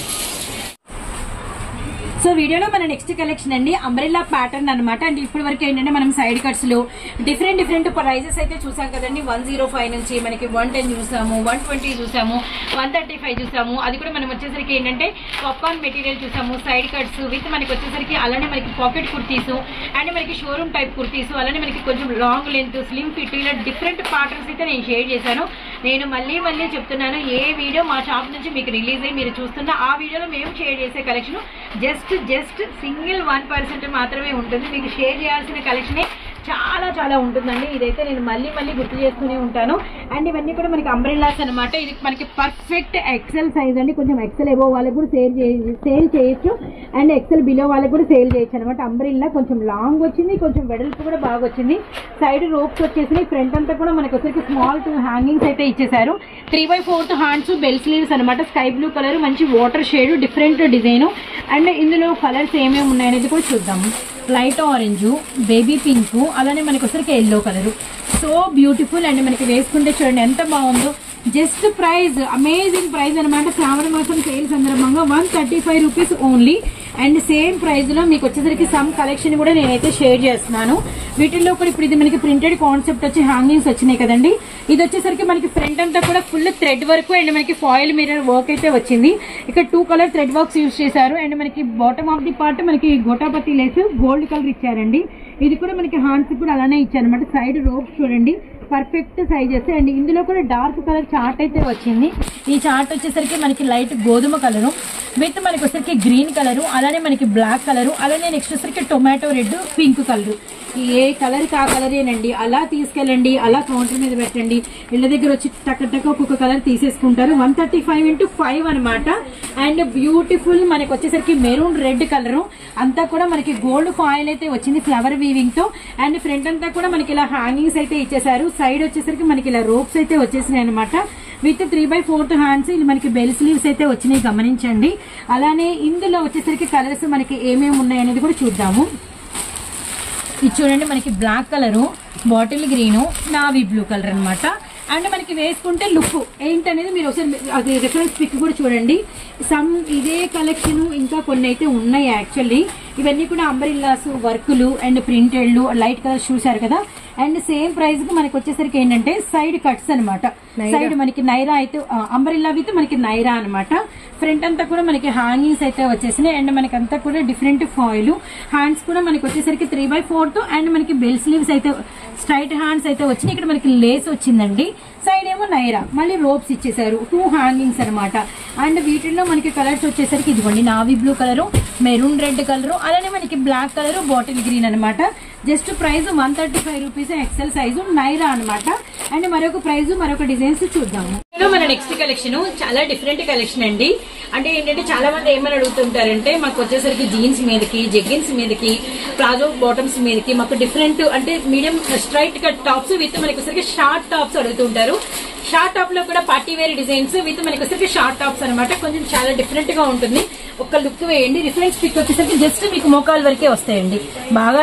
సో వీడియోలో మన నెక్స్ట్ కలెక్షన్ అండి అంబ్రెల్లా ప్యాటర్న్ అనమాట. అండ్ ఇప్పటి వరకు ఏంటంటే మనం సైడ్ కట్స్ లో డిఫరెంట్ ప్రైజెస్ అయితే చూసాం కదండి. 105 నుంచి మనకి 110 చూసాము, 120 చూసాము, 135 చూసాము. అది కూడా మనం వచ్చేసరికి ఏంటంటే పాప్కార్న్ మెటీరియల్ చూసాము, సైడ్ కట్స్ విత్ మనకి వచ్చేసరికి అలానే మనకి పాకెట్ కుర్తీస్, అండ్ మనకి షోరూమ్ టైప్ కుర్తీస్, అలానే మనకి కొంచెం లాంగ్ లెంత్, స్లిమ్ ఫిట్, ఇలా డిఫరెంట్ ప్యాటర్న్స్ అయితే నేను షేర్ చేశాను. నేను మళ్ళీ చెప్తున్నాను, ఏ వీడియో మా షాప్ నుంచి మీకు రిలీజ్ అయ్యి మీరు చూస్తున్నా ఆ వీడియోలో మేము షేర్ చేసే కలెక్షన్ జస్ట్ సింగిల్ 1% మాత్రమే ఉంటుంది. మీకు షేర్ చేయాల్సిన కలెక్షనే చాలా చాలా ఉంటుందండి. ఇదైతే నేను మళ్ళీ గుర్తు చేస్తూనే ఉంటాను. అండ్ ఇవన్నీ కూడా మనకి అంబ్రెల్లాస్ అనమాట. ఇది మనకి పర్ఫెక్ట్ ఎక్సెల్ సైజ్ అండి. కొంచెం ఎక్సెల్ ఎబో వాళ్ళకి కూడా సేల్ చేయొచ్చు, అండ్ ఎక్సెల్ బిలో వాళ్ళకి కూడా సేల్ చేయొచ్చు అనమాట. అంబ్రెల్లా కొంచెం లాంగ్ వచ్చింది, కొంచెం వెడల్పు కూడా బాగా వచ్చింది. సైడ్ రోప్స్ వచ్చేసి ఫ్రంట్ అంతా కూడా మనకి వచ్చేసి స్మాల్ 2 హ్యాంగింగ్స్ అయితే ఇచ్చేసారు. 3/4 హ్యాండ్స్, బెల్ స్లీవ్స్ అనమాట. స్కై బ్లూ కలర్, మంచి water shade, different design. And ఇందులో కలర్స్ ఏమేమి ఉన్నాయనేది కూడా చూద్దాము. లైట్ ఆరెంజ్, బేబీ పింక్, అలానే మనకి వచ్చరికి yellow colour. So beautiful. And మనకి వేసుకుంటే చూడండి ఎంత బాగుందో. జస్ట్ ప్రైస్ అమేజింగ్ ప్రైస్ అనమాట. శ్రావణ మాసం సేల్ సందర్భంగా 135 rupees only. And same price లో మీకు వచ్చేసరికి సమ్ కలెక్షన్ కూడా నేనైతే షేర్ చేస్తున్నాను. వీటిల్లో కూడా ఇప్పుడు ఇది మనకి ప్రింటెడ్ కాన్సెప్ట్ వచ్చి హ్యాంగింగ్స్ వచ్చినాయి కదండి. ఇది వచ్చేసరికి మనకి ఫ్రంట్ అంతా కూడా ఫుల్ థ్రెడ్ వర్క్ అండ్ మనకి ఫాయిల్ మిర్రర్ వర్క్ అయితే వచ్చింది. ఇక్కడ 2 కలర్ థ్రెడ్ వర్క్స్ యూజ్ చేశారు. అండ్ మనకి బాటమ్ ఆఫ్ ది పార్ట్ మనకి గోటాపతి లేస్ గోల్డ్ కలర్ ఇచ్చారండి. ఇది కూడా మనకి హ్యాండ్స్ కూడా అలానే ఇచ్చారనమాట. సైడ్ రోప్ చూడండి, పర్ఫెక్ట్ సైజెస్. అండ్ ఇందులో కూడా డార్క్ కలర్ చార్ట్ అయితే వచ్చింది. ఈ చార్ట్ వచ్చేసరికి మనకి లైట్ గోధుమ కలరు విత్ మనకి వచ్చేసరికి గ్రీన్ కలరు, అలానే మనకి బ్లాక్ కలరు, అలానే నెక్స్ట్ వచ్చేసరికి టొమాటో రెడ్, పింక్ కలరు. ఏ కలర్ కా కలరేనండి. అలా తీసుకెళ్ళండి, అలా కౌంటర్ మీద పెట్టండి, ఇళ్ళ దగ్గర వచ్చి టక్ ఒక్కొక్క కలర్ తీసేసుకుంటారు. 135 × 5 అనమాట. అండ్ బ్యూటిఫుల్ మనకి వచ్చేసరికి మెరూన్ రెడ్ కలరు. అంతా కూడా మనకి గోల్డ్ ఫాయిల్ అయితే వచ్చింది ఫ్లవర్ వీవింగ్ తో. అండ్ ఫ్రంట్ అంతా కూడా మనకి ఇలా హ్యాంగింగ్స్ అయితే ఇచ్చేసారు. సైడ్ వచ్చేసరికి మనకి ఇలా రోప్స్ అయితే వచ్చేసినాయి అనమాట. With 3/4 hands. ఇది మనకి బెల్ స్లీవ్స్ అయితే వచ్చినాయి, గమనించండి. అలానే ఇందులో వచ్చేసరికి కలర్స్ మనకి ఏమేమి ఉన్నాయనేది కూడా చూద్దాము. ఇది చూడండి, మనకి black colour, bottle green, navy blue colour అనమాట. అండ్ మనకి వేసుకుంటే లుక్ ఏంటనేది మీరు ఒకసారి అది రిఫరెన్స్ పిక్ కూడా చూడండి. ఇదే కలెక్షన్ ఇంకా కొన్ని అయితే ఉన్నాయి యాక్చువల్లీ. ఇవన్నీ కూడా అంబ్రెల్లాస్, వర్కులు అండ్ ప్రింటెడ్లు, లైట్ కలర్స్ చూసారు కదా. అండ్ సేమ్ ప్రైస్ కి మనకి వచ్చేసరికి ఏంటంటే సైడ్ కట్స్ అనమాట. సైడ్ మనకి నైరా అయితే అంబ్రెల్లా విత్ మనకి నైరా అనమాట. ఫ్రంట్ అంతా కూడా మనకి హ్యాంగింగ్స్ అయితే వచ్చేసినాయి. అండ్ మనకి అంతా కూడా డిఫరెంట్ ఫాయిల్. హ్యాండ్స్ కూడా మనకి వచ్చేసరికి 3/4 అండ్ మనకి బెల్ స్లీవ్స్ అయితే స్ట్రైట్ హ్యాండ్స్ అయితే వచ్చినాయి. ఇక్కడ మనకి లేస్ వచ్చిందండి. సైడ్ ఏమో నైరా, మళ్ళీ రోప్స్ ఇచ్చేసారు. 2 హ్యాంగింగ్స్ అనమాట. అండ్ వీటిల్లో మనకి కలర్స్ వచ్చేసరికి ఇదిగోండి, navy blue colour, maroon red colour, అలానే మనకి బ్లాక్ కలరు, బాటిల్ గ్రీన్ అనమాట. Just price 135 rupees, XL size, నైరా అనమాట. అండ్ మరొక ప్రైస్, మరొక డిజైన్స్ చూద్దాము. మన నెక్స్ట్ కలెక్షన్ చాలా డిఫరెంట్ కలెక్షన్ అండి. అంటే ఏంటంటే చాలా మంది ఏమని అడుగుతుంటారంటే మాకు వచ్చేసరికి జీన్స్ మీదకి, జెగ్గిన్స్ మీదకి, ప్లాజో బాటమ్స్ మీదకి మాకు డిఫరెంట్ అంటే medium straight cut tops with మనకి వచ్చేసరికి షార్ట్ టాప్స్ అడుగుతుంటారు. షార్ట్ టాప్ లో కూడా పార్టీ వేర్ డిజైన్స్ విత్ మనకి వచ్చేసరికి షార్ట్ టాప్స్ అనమాట. కొంచెం చాలా డిఫరెంట్ గా ఉంటుంది. ఒక లుక్ వేయండి. రిఫరెన్స్ పిక్ వచ్చేసరికి జస్ట్ మీకు మోకాల వరకే వస్తాయండి. బాగా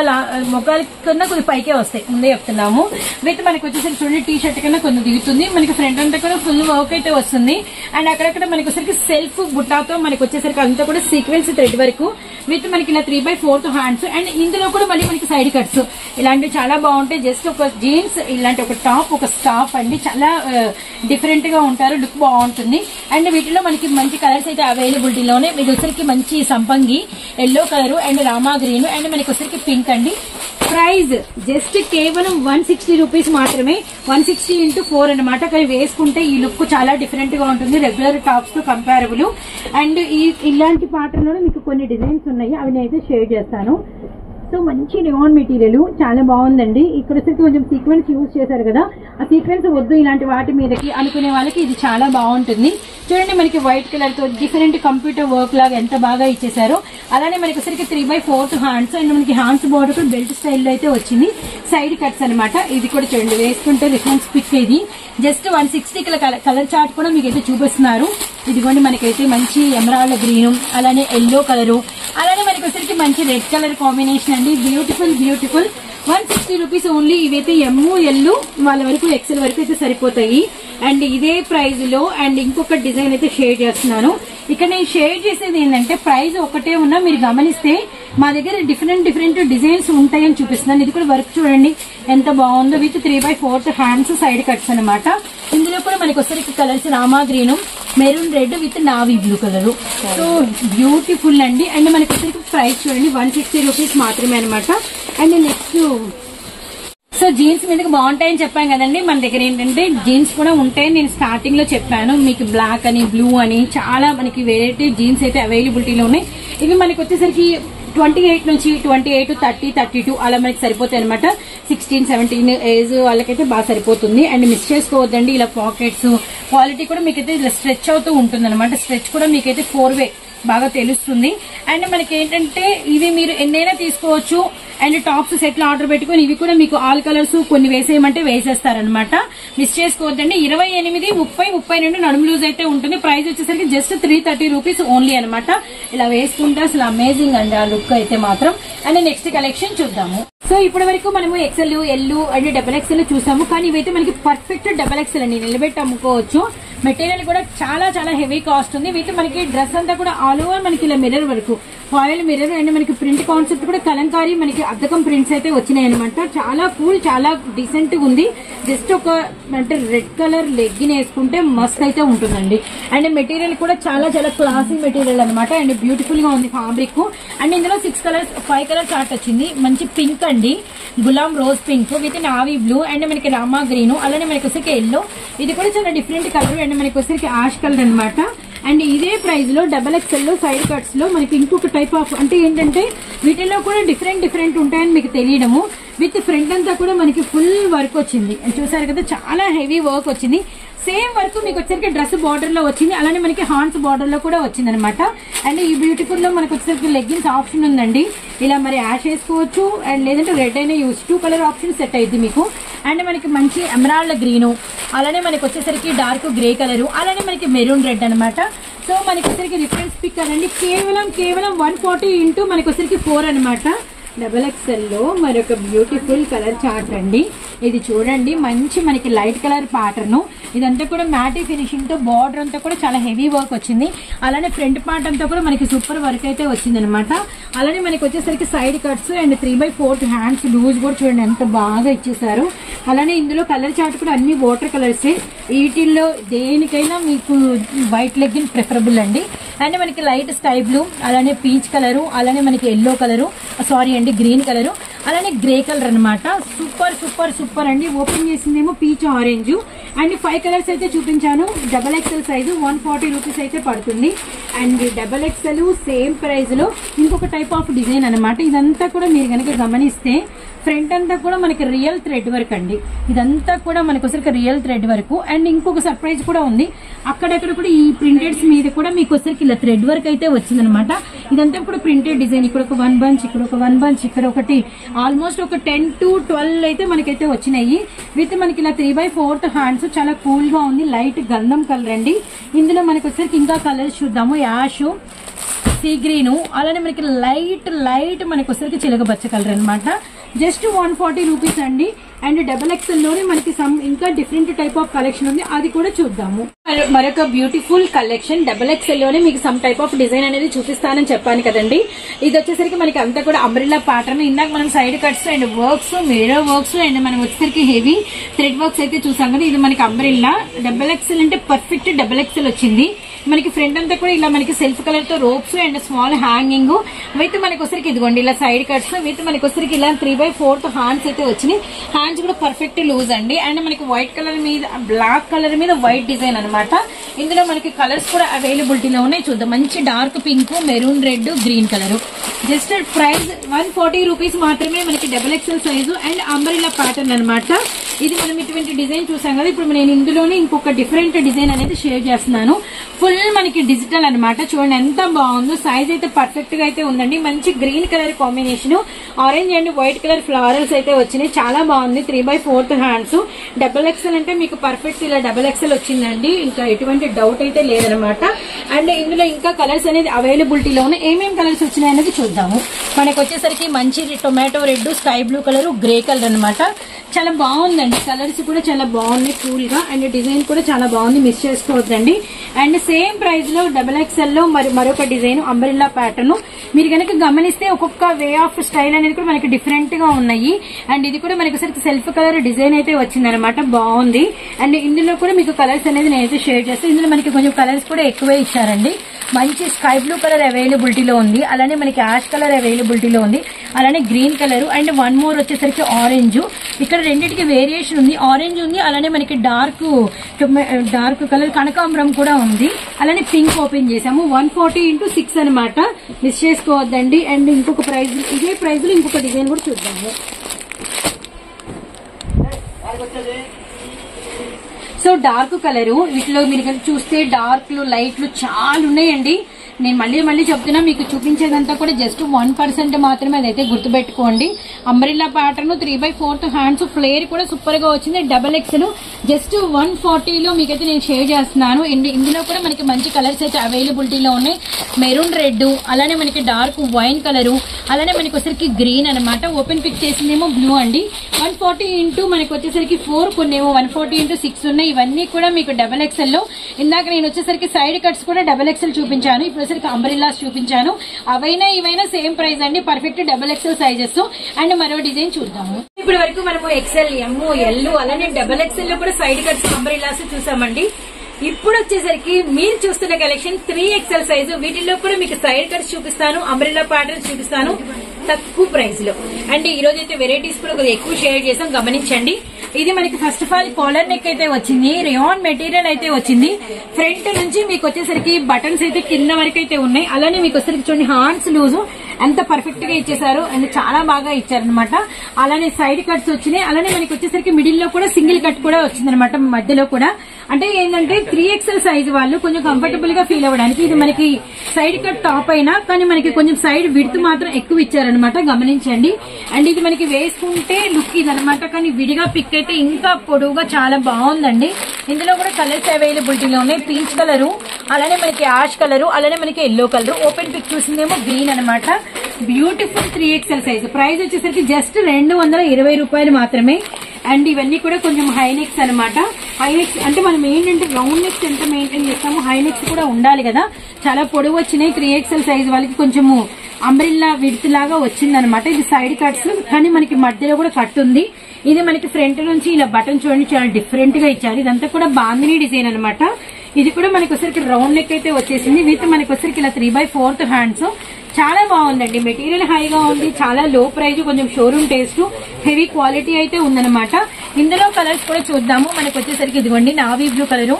మోకాల కన్నా కొద్ది పైకే వస్తాయి, ముందే చెప్తున్నాము. విత్ మనకి వచ్చేసరికి చూడండి టీ షర్ట్ కన్నా కొంచెం దిగుతుంది. మనకి ఫ్రంట్ అంతా కూడా ఫుల్ వర్క్ అయితే వస్తుంది. అండ్ అక్కడక్కడ మనకి వచ్చేసరికి సెల్ఫ్ బుట్టాతో మనకి వచ్చేసరికి అంతా కూడా సీక్వెన్స్ థ్రెడ్ వరకు విత్ మనకి ఇలా 3/4 హ్యాండ్స్. అండ్ ఇందులో కూడా మళ్ళీ మనకి సైడ్ కట్స్ ఇలాంటివి చాలా బాగుంటాయి. జస్ట్ ఒక జీన్స్ ఇలాంటి ఒక టాప్ ఒక స్కార్ఫ్ అండి, చాలా డిఫరెంట్ గా ఉంటారు. లుక్ బాగుంటుంది. అండ్ వీటిలో మనకి మంచి కలర్స్ అయితే అవైలబిలిటీలోనే. మీకు వచ్చరికి మంచి సంపంగి yellow colour and Rama green and మనకి వచ్చరికి పింక్ అండి. ప్రైస్ జస్ట్ కేవలం 160 రూపీస్ మాత్రమే. 160 × 4 అనమాట. కానీ వేసుకుంటే ఈ లుక్ చాలా డిఫరెంట్ గా ఉంటుంది రెగ్యులర్ టాప్స్ తో కంపారబుల్. అండ్ ఇలాంటి ప్యాటర్న్ లో మీకు కొన్ని డిజైన్స్ ఉన్నాయి, అవి నేనైతే షేర్ చేస్తాను. సో మంచి రియాన్ మెటీరియల్ చాలా బాగుందండి. ఇక్కడ వచ్చేసి కొంచెం సీక్వెన్స్ యూజ్ చేశారు కదా, ఆ సీక్వెన్స్ వద్దు ఇలాంటి వాటి మీదకి అనుకునే వాళ్ళకి ఇది చాలా బాగుంటుంది. చూడండి మనకి వైట్ కలర్ తో డిఫరెంట్ కంప్యూటర్ వర్క్ లాగా ఎంత బాగా ఇచ్చేసారో. అలానే మనకి వచ్చరికి 3/4 హ్యాండ్స్ అండ్ మనకి హ్యాండ్స్ బార్డర్ కూడా బెల్ట్ స్టైల్లో అయితే వచ్చింది. సైడ్ కట్స్ అనమాట. ఇది కూడా చూడండి వేసుకుంటే రిఫరెన్స్ పిక్. ఇది జస్ట్ 160 కలర్ చార్ట్ కూడా మీకు అయితే చూపిస్తున్నారు. ఇదిగోండి మనకైతే మంచి ఎమరాల్డ్ గ్రీన్ అలానే ఎల్లో కలరు అలానే మనకి వచ్చరికి మంచి రెడ్ కలర్ కాంబినేషన్ అండి. Beautiful beautiful. 160 rupees only. ఇవైతే ఎమ్ ఎల్ వాళ్ళ వరకు ఎక్సెల్ వరకు అయితే సరిపోతాయి. అండ్ ఇదే ప్రైజ్ లో అండ్ ఇంకొక డిజైన్ అయితే షేర్ చేస్తున్నాను. ఇక్కడ నేను షేర్ చేసేది ఏంటంటే ప్రైస్ ఒకటే ఉన్నా మీరు గమనిస్తే మా దగ్గర డిఫరెంట్ డిజైన్స్ ఉంటాయని చూపిస్తున్నాను. ఇది కూడా వర్క్ చూడండి ఎంత బాగుందో. విత్ 3/4 హ్యాండ్స్ సైడ్ కట్స్ అనమాట. ఇందులో కూడా మనకి వచ్చరికి colours Rama green maroon red with navy blue colour. So beautiful అండి. అండ్ మనకి వచ్చరికి ప్రైస్ చూడండి 160 రూపీస్ మాత్రమే అనమాట. అండ్ నెక్స్ట్ సో జీన్స్ మీదకి బాగుంటాయని చెప్పాను కదండి. మన దగ్గర ఏంటంటే జీన్స్ కూడా ఉంటాయని నేను స్టార్టింగ్ లో చెప్పాను. మీకు బ్లాక్ అని బ్లూ అని చాలా మనకి వెరైటీ జీన్స్ అయితే అవైలబిలిటీలో ఉన్నాయి. ఇవి మనకి వచ్చేసరికి 28 నుంచి 28, 30, 32 అలా మనకి సరిపోతాయి అనమాట. 16, 17 ఏజ్ వాళ్ళకైతే బాగా సరిపోతుంది. అండ్ మిస్ చేసుకోవద్దండి. ఇలా పాకెట్స్ క్వాలిటీ కూడా మీకైతే ఇలా స్ట్రెచ్ అవుతూ ఉంటుంది అనమాట. స్ట్రెచ్ కూడా మీకైతే 4-way బాగా తెలుస్తుంది. అండ్ మనకి ఏంటంటే ఇవి మీరు ఎన్నైనా తీసుకోవచ్చు. అండ్ టాప్స్ సెట్లు ఆర్డర్ పెట్టుకుని ఇవి కూడా మీకు ఆల్ కలర్స్ కొన్ని వేసేయమంటే వేసేస్తారనమాట. మిస్ చేసుకోవద్దండి. 28, 30, 32 నడుము లూజ్ అయితే ఉంటుంది. ప్రైస్ వచ్చేసరికి జస్ట్ 330 రూపీస్ ఓన్లీ అనమాట. ఇలా వేసుకుంటే అసలు అమేజింగ్ అండి ఆ లుక్ అయితే మాత్రం. అండ్ నెక్స్ట్ కలెక్షన్ చూద్దాము. సో ఇప్పటి వరకు మనము ఎక్సెల్, ఎల్ అండ్ XXL చూసాము. కానీ ఇవైతే మనకి పర్ఫెక్ట్ XXL అండి, నిలబెట్టి అమ్ముకోవచ్చు. మెటీరియల్ కూడా చాలా చాలా హెవీ కాస్ట్ ఉంది. వీటి మనకి డ్రెస్ అంతా కూడా ఆల్ ఓవర్ మనకి ఇలా మిర్రర్ వరకు ఫాయిల్ మిర్రర్ అండ్ మనకి ప్రింట్ కాన్సెప్ట్ కూడా కలంకారీ మనకి అద్దకం ప్రింట్స్ అయితే వచ్చినాయి అనమాట. చాలా కూల్ చాలా డీసెంట్ గా ఉంది. జస్ట్ ఒక అంటే రెడ్ కలర్ లెగ్గిన్ వేసుకుంటే మస్త్ అయితే ఉంటుందండి. అండ్ మెటీరియల్ కూడా చాలా చాలా క్లాసీ మెటీరియల్ అనమాట. అండ్ బ్యూటిఫుల్ గా ఉంది ఫ్యాబ్రిక్. అండ్ ఇందులో 5 కలర్ చార్ట్ వచ్చింది. మంచి పింక్ అండి, Ghulam rose pink with navy blue and మనకి రామా గ్రీన్ అలానే మనకి వచ్చరికి ఎల్లో. ఇది కూడా చాలా డిఫరెంట్ కలర్ అండ్ మనకి వచ్చరికి యాష్ కలర్ అనమాట. అండ్ ఇదే ప్రైస్ లో XXL లో సైడ్ కట్స్ లో మనకి ఇంకొక టైప్ ఆఫ్ అంటే ఏంటంటే వీటిల్లో కూడా డిఫరెంట్ ఉంటాయని మీకు తెలియడము. విత్ ఫ్రంట్ అంతా కూడా మనకి ఫుల్ వర్క్ వచ్చింది. చూసారు కదా చాలా హెవీ వర్క్ వచ్చింది. సేమ్ వర్క్ మీకు వచ్చరికి డ్రెస్ బార్డర్ లో వచ్చింది. అలానే మనకి హాండ్స్ బార్డర్ లో కూడా వచ్చింది అనమాట. అండ్ ఈ బ్యూటిఫుల్ లో మనకి వచ్చరికి లెగ్గిన్స్ ఆప్షన్ ఉందండి. ఇలా మరి యాష్ వేసుకోవచ్చు అండ్ లేదంటే రెడ్ అయినా యూజ్ 2 కలర్ ఆప్షన్ సెట్ అయింది మీకు. అండ్ మనకి మంచి ఎమరాల్డ్ గ్రీను అలానే మనకి వచ్చేసరికి డార్క్ గ్రే కలర్ అలానే మనకి మెరూన్ రెడ్ అనమాట. సో మనకి వచ్చరికి రిఫరెన్స్ పిక్ అనండి కేవలం 140 ఇంటూ మనకి వచ్చరికి 4 అనమాట. XXL లో మరొక బ్యూటిఫుల్ కలర్ చార్ట్ అండి. ఇది చూడండి మంచి మనకి లైట్ కలర్ ప్యాటర్న్. ఇదంతా కూడా మ్యాటీ ఫినిషింగ్ తో బార్డర్ అంతా కూడా చాలా హెవీ వర్క్ వచ్చింది. అలానే ఫ్రంట్ పార్ట్ అంతా కూడా మనకి సూపర్ వర్క్ అయితే వచ్చింది అనమాట. అలానే మనకి వచ్చేసరికి side cuts and 3/4 hands loose కూడా చూడండి ఎంత బాగా ఇచ్చేసారు. అలానే ఇందులో కలర్ చార్ట్ కూడా అన్ని వాటర్ కలర్సే. వీటిల్లో దేనికైనా మీకు వైట్ లెగ్గిన్ ప్రిఫరబుల్ అండి. అండ్ మనకి లైట్ స్కై బ్లూ అలానే పీచ్ కలరు అలానే మనకి ఎల్లో కలరు సారీ అండి గ్రీన్ కలరు అలానే గ్రే కలర్ అనమాట. సూపర్ అండి. ఓపెన్ చేసిందేమో పీచ్ ఆరెంజ్ అండ్ 5 కలర్స్ అయితే చూపించాను. XXL సైజు 140 రూపీస్ అయితే పడుతుంది. అండ్ XXL సేమ్ ప్రైస్ లో ఇంకొక టైప్ ఆఫ్ డిజైన్ అనమాట. ఇదంతా కూడా మీరు కనుక గమనిస్తే ఫ్రంట్ అంతా కూడా మనకి రియల్ థ్రెడ్ వర్క్ అండి. ఇదంతా కూడా మనకి ఒకసారి రియల్ థ్రెడ్ వర్క్. అండ్ ఇంకొక సర్ప్రైజ్ కూడా ఉంది. అక్కడక్కడ కూడా ఈ ప్రింటెడ్స్ మీద కూడా మీకు వచ్చరికి ఇలా థ్రెడ్ వర్క్ అయితే వచ్చిందనమాట. ఇదంతా కూడా ప్రింటెడ్ డిజైన్. ఇక్కడ ఒక 1 బంచ్, ఇక్కడ ఒక 1 బంచ్, ఇక్కడ ఒకటి, ఆల్మోస్ట్ ఒక 10 to 12 అయితే మనకైతే వచ్చినాయి. విత్ మనకి ఇలా 3/4 హ్యాండ్స్. చాలా కూల్ గా ఉంది. లైట్ గంధం కలర్ అండి. ఇందులో మనకి వచ్చరికి ఇంకా కలర్స్ చూద్దాము. యాష్, సీ గ్రీన్, అలానే మనకి లైట్ మనకి వచ్చరికి చిలకబచ్చ కలర్ అనమాట. జస్ట్ 140 రూపీస్ అండి. అండ్ XXL లోనే మనకి ఇంకా డిఫరెంట్ టైప్ ఆఫ్ కలెక్షన్ ఉంది, అది కూడా చూద్దాము. మరొక బ్యూటిఫుల్ కలెక్షన్ XXL లోనే మీకు సమ్ టైప్ ఆఫ్ డిజైన్ అనేది చూపిస్తానని చెప్పాను కదండి. ఇది వచ్చేసరికి మనకి అంతా కూడా అంబ్రెల్లా ప్యాటర్న్. ఇందాక మనం side cuts and works, mirror works and మనం వచ్చేసరికి హెవీ థ్రెడ్ వర్క్స్ అయితే చూసాం కదా. ఇది మనకి అంబ్రెల్లా XXL అంటే పర్ఫెక్ట్ XXL వచ్చింది. మనకి ఫ్రంట్ అంతా కూడా ఇలా మనకి సెల్ఫ్ కలర్ తో ropes and small hanging with మనకి వచ్చరికి ఇదిగోండి ఇలా సైడ్ కట్స్ విత్ మనకి వచ్చరికి ఇలా 3/4 హ్యాండ్స్ అయితే వచ్చినాయి. హ్యాండ్స్ కూడా పర్ఫెక్ట్ లూజ్ అండి. అండ్ మనకి వైట్ కలర్ మీద బ్లాక్ కలర్ మీద వైట్ డిజైన్ అనమాట. ఇందులో మనకి కలర్స్ కూడా అవైలబిలిటీలో ఉన్నాయి. చూద్దాం. మంచి dark pink, maroon red, green colour. Just price 140 rupees మాత్రమే. మనకి XXL size and umbrella pattern అనమాట. ఇది మనం ఇటువంటి డిజైన్ చూసాం కదా. ఇప్పుడు నేను ఇందులోనే ఇంకొక డిఫరెంట్ డిజైన్ అనేది షేర్ చేస్తున్నాను. ఫుల్ మనకి డిజిటల్ అనమాట. చూడండి ఎంత బాగుందో. సైజ్ అయితే పర్ఫెక్ట్ గా అయితే ఉందండి. మంచి green colour combination, orange and white colour flowers అయితే వచ్చినాయి. చాలా బాగుంది. 3/4 హ్యాండ్స్. XXL అంటే మీకు పర్ఫెక్ట్ ఇలా XXL వచ్చిందండి. ఇంకా ఎటువంటి డౌట్ అయితే లేదనమాట. అండ్ ఇందులో ఇంకా కలర్స్ అనేది అవైలబిలిటీలో ఉన్నాయి. ఏమేమి కలర్స్ వచ్చినాయి అనేది చూద్దాము. మనకి వచ్చేసరికి మంచి tomato red, sky blue colour, grey colour అనమాట. చాలా బాగుందండి. కలర్స్ కూడా చాలా బాగున్నాయి కూల్ గా. అండ్ డిజైన్ కూడా చాలా బాగుంది. మిస్ చేసుకోవద్దండి. అండ్ సేమ్ ప్రైస్ లో XXL లో మరొక డిజైన్ అంబ్రెల్లా ప్యాటర్న్. మీరు కనుక గమనిస్తే ఒక్కొక్క వే ఆఫ్ స్టైల్ అనేది కూడా మనకి డిఫరెంట్ గా ఉన్నాయి. అండ్ ఇది కూడా మనకి ఒకసారి సెల్ఫ్ కలర్ డిజైన్ అయితే వచ్చింది అనమాట. బాగుంది. అండ్ ఇందులో కూడా మీకు కలర్స్ అనేది నేనైతే షేర్ చేస్తాను. ఇందులో మనకి కొంచెం కలర్స్ కూడా ఎక్కువే ఇచ్చారండి. మంచి స్కై బ్లూ కలర్ అవైలబిలిటీలో ఉంది. అలానే మనకి యాష్ కలర్ అవైలబిలిటీలో ఉంది. అలానే గ్రీన్ కలర్ అండ్ 1 మోర్ వచ్చేసరికి ఆరెంజ్. ఇక్కడ రెండింటికి వేరియేషన్ ఉంది. ఆరెంజ్ ఉంది, అలానే మనకి డార్క్ కలర్ కనకాంబరం కూడా ఉంది. అలానే పింక్ ఓపెన్ చేసాము. 140x6 అనమాట. మిస్ చేసుకోవద్దండి. అండ్ ఇంకొక ప్రైజ్, ఇదే ప్రైజ్ లో ఇంకొక డిజైన్ కూడా చూద్దాము. సో డార్క్ కలర్, వీటిలో మీరు చూస్తే డార్క్లు లైట్లు చాలా ఉన్నాయండి. నేను మళ్ళీ చెప్తున్నా, మీకు చూపించేదంతా కూడా జస్ట్ 1% మాత్రమే. అదైతే గుర్తుపెట్టుకోండి. అంబ్రెల్లా ప్యాటర్న్, 3/4 హ్యాండ్స్, ఫ్లేర్ కూడా సూపర్ గా వచ్చింది. XXL జస్ట్ 140లో మీకైతే నేను షేర్ చేస్తున్నాను. ఇందులో కూడా మనకి మంచి కలర్స్ అయితే అవైలబిలిటీలో ఉన్నాయి. మెరూన్ రెడ్, అలానే మనకి డార్క్ వైన్ కలర్, అలానే మనకి వచ్చేసరికి గ్రీన్ అనమాట. ఓపెన్ పిక్ చేసిందేమో బ్లూ అండి. 140 ఇంటూ మనకి వచ్చేసరికి 4, కొన్నేమో 140x6 ఉన్నాయి. ఇవన్నీ కూడా మీకు XXL లో. ఇందాక నేను వచ్చేసరికి సైడ్ కట్స్ కూడా XXL చూపించాను. ఇప్పుడు అంబ్రెల్లాస్ చూపించాను. అవైనా ఇవైనా సేమ్ ప్రైస్ అండి. Perfect XXL sizes. అండ్ మరో డిజైన్ చూద్దాము. ఇప్పటి వరకు మనము XL, M, L అలానే XXL లో కూడా సైడ్ కట్స్ అంబ్రెల్లాస్ చూసామండి. ఇప్పుడు వచ్చేసరికి మీరు చూస్తున్న కలెక్షన్ 3XL సైజు. వీటిల్లో కూడా మీకు సైడ్ కట్స్ చూపిస్తాను, అంబ్రెల్లా ప్యాటర్న్స్ చూపిస్తాను తక్కువ ప్రైస్ లో. అండ్ ఈ రోజు అయితే వెరైటీస్ కూడా కొద్దిగా ఎక్కువ షేర్ చేసాం, గమనించండి. ఇది మనకి first of all collar neck అయితే వచ్చింది. రేయాన్ మెటీరియల్ అయితే వచ్చింది. ఫ్రంట్ నుంచి మీకు వచ్చేసరికి బటన్స్ అయితే కింద వరకు అయితే ఉన్నాయి. అలానే మీకు వచ్చేసరికి చూడండి హ్యాండ్స్ లూజ్ ఎంత పర్ఫెక్ట్ గా ఇచ్చేసారు. అండ్ చాలా బాగా ఇచ్చారనమాట. అలానే సైడ్ కట్స్ వచ్చినాయి. అలానే మనకి వచ్చేసరికి మిడిల్ లో కూడా సింగిల్ కట్ కూడా వచ్చిందనమాట. మధ్యలో కూడా అంటే ఏంటంటే 3XL సైజ్ వాళ్ళు కొంచెం కంఫర్టబుల్ గా ఫీల్ అవ్వడానికి ఇది మనకి సైడ్ కట్ టాప్ అయినా కానీ మనకి కొంచెం సైడ్ విడ్త్ మాత్రం ఎక్కువ ఇచ్చారనమాట. గమనించండి. అండ్ ఇది మనకి వేసుకుంటే లుక్ ఇదనమాట. కానీ విడిగా పిక్ అయితే ఇంకా పొడవుగా చాలా బాగుందండి. ఇందులో కూడా కలర్స్ అవైలబిలిటీలో ఉన్నాయి. పీచ్ కలర్, అలానే మనకి యాష్ కలర్, అలానే మనకి ఎల్లో కలర్. ఓపెన్ పిక్ చూసిందేమో గ్రీన్ అనమాట. Beautiful 3XL size. ప్రైస్ వచ్చేసరికి జస్ట్ 220 రూపాయలు మాత్రమే. అండ్ ఇవన్నీ కూడా కొంచెం హై నెక్స్ అనమాట. హై నెక్స్ అంటే మనం ఏంటంటే రౌండ్ నెక్స్ ఎంత మెయింటైన్ చేస్తామో హై నెక్స్ కూడా ఉండాలి కదా. చాలా పొడవు వచ్చినాయి. 3XL సైజ్ వాళ్ళకి కొంచెము అంబ్రెల్లా విడ్త్ లాగా వచ్చిందనమాట. ఇది సైడ్ కట్స్ కానీ మనకి మధ్యలో కూడా కట్ ఉంది. ఇది మనకి ఫ్రంట్ నుంచి ఇలా బటన్ చూడండి చాలా డిఫరెంట్ గా ఇచ్చారు. ఇదంతా కూడా బాందినీ డిజైన్ అనమాట. ఇది కూడా మనకి వచ్చరికి రౌండ్ నెక్ అయితే వచ్చేసింది. విత్ మనకి వచ్చరికి ఇలా 3/4 హ్యాండ్స్. చాలా బాగుందండి. మెటీరియల్ హైగా ఉంది. చాలా లో ప్రైజ్, కొంచెం షోరూమ్ టేస్ట్, హెవీ క్వాలిటీ అయితే ఉందన్నమాట. ఇందులో కలర్స్ కూడా చూద్దాము. మనకి వచ్చేసరికి ఇదిగోండి నావీ బ్లూ కలరు,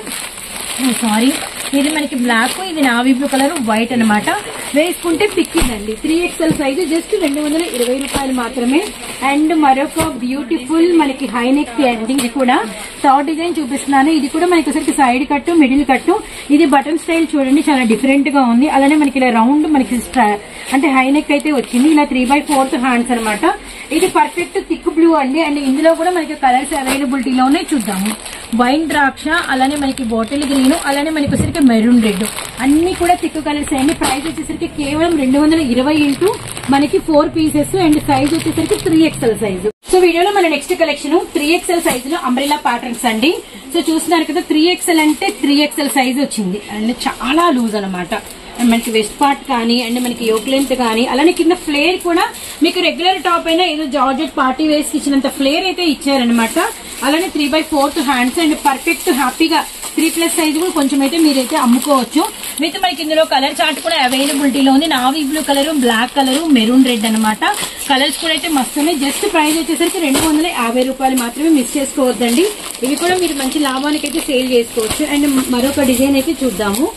సారీ ఇది మనకి బ్లాక్, ఇది నావీ బ్లూ కలర్, వైట్ అనమాట. వేసుకుంటే పిక్కిందండి. 3XL సైజు జస్ట్ 220 రూపాయలు మాత్రమే. అండ్ మరొక బ్యూటిఫుల్ మనకి హై నెక్ ఎండింగ్ కూడా థర్డ్ డిజైన్ చూపిస్తున్నాను. ఇది కూడా మనకి ఒకసారి సైడ్ కట్టు, మిడిల్ కట్టు. ఇది బటన్ స్టైల్ చూడండి, చాలా డిఫరెంట్ గా ఉంది. అలానే మనకి ఇలా రౌండ్ మనకి అంటే హై నెక్ అయితే వచ్చింది. ఇలా 3/4 హ్యాండ్స్ అనమాట. ఇది పర్ఫెక్ట్ థిక్ బ్లూ అండి. అండ్ ఇందులో కూడా మనకి కలర్స్ అవైలబిలిటీలో ఉన్నాయి, చూద్దాము. వైన్ ద్రాక్ష, అలానే మనకి బాటిల్ గ్రీన్, అలానే మనకి వచ్చేసరికి మెరూన్ రెడ్, అన్ని కూడా థిక్ కలర్స్ అండి. ప్రైస్ వచ్చేసరికి కేవలం 220 ఇంటూ మనకి 4 పీసెస్. అండ్ సైజ్ వచ్చేసరికి 3XL సైజు. సో వీడియోలో మన నెక్స్ట్ కలెక్షన్ 3XL సైజులో అంబ్రెల్లా ప్యాటర్న్స్ అండి. సో చూస్తున్నారు కదా, 3XL అంటే 3XL సైజ్ వచ్చింది. అండ్ చాలా లూజ్ అనమాట. మనకి వెస్ట్ పార్ట్ కానీ అండ్ మనకి యోక్ లెంత్ కానీ, అలానే కింద ఫ్లేర్ కూడా మీకు రెగ్యులర్ టాప్ అయినా ఏదో జార్జెట్ పార్టీ వేస్ కి ఇచ్చినంత ఫ్లేర్ అయితే ఇచ్చారనమాట. అలానే 3/4 హ్యాండ్స్. అండ్ పర్ఫెక్ట్ హ్యాపీగా 3+ సైజ్ కూడా కొంచెం అయితే మీరైతే అమ్ముకోవచ్చు. విత్ మనకి ఇందులో కలర్ చార్ట్ కూడా అవైలబిలిటీలో ఉంది. Navy blue colour, black colour, maroon red అనమాట. కలర్స్ కూడా అయితే మస్తు ఉన్నాయి. జస్ట్ ప్రైస్ వచ్చేసరికి 250 రూపాయలు మాత్రమే. మిస్ చేసుకోవద్దండి. ఇవి కూడా మీరు మంచి లాభానికి అయితే సేల్ చేసుకోవచ్చు. అండ్ మరొక డిజైన్ అయితే చూద్దాము.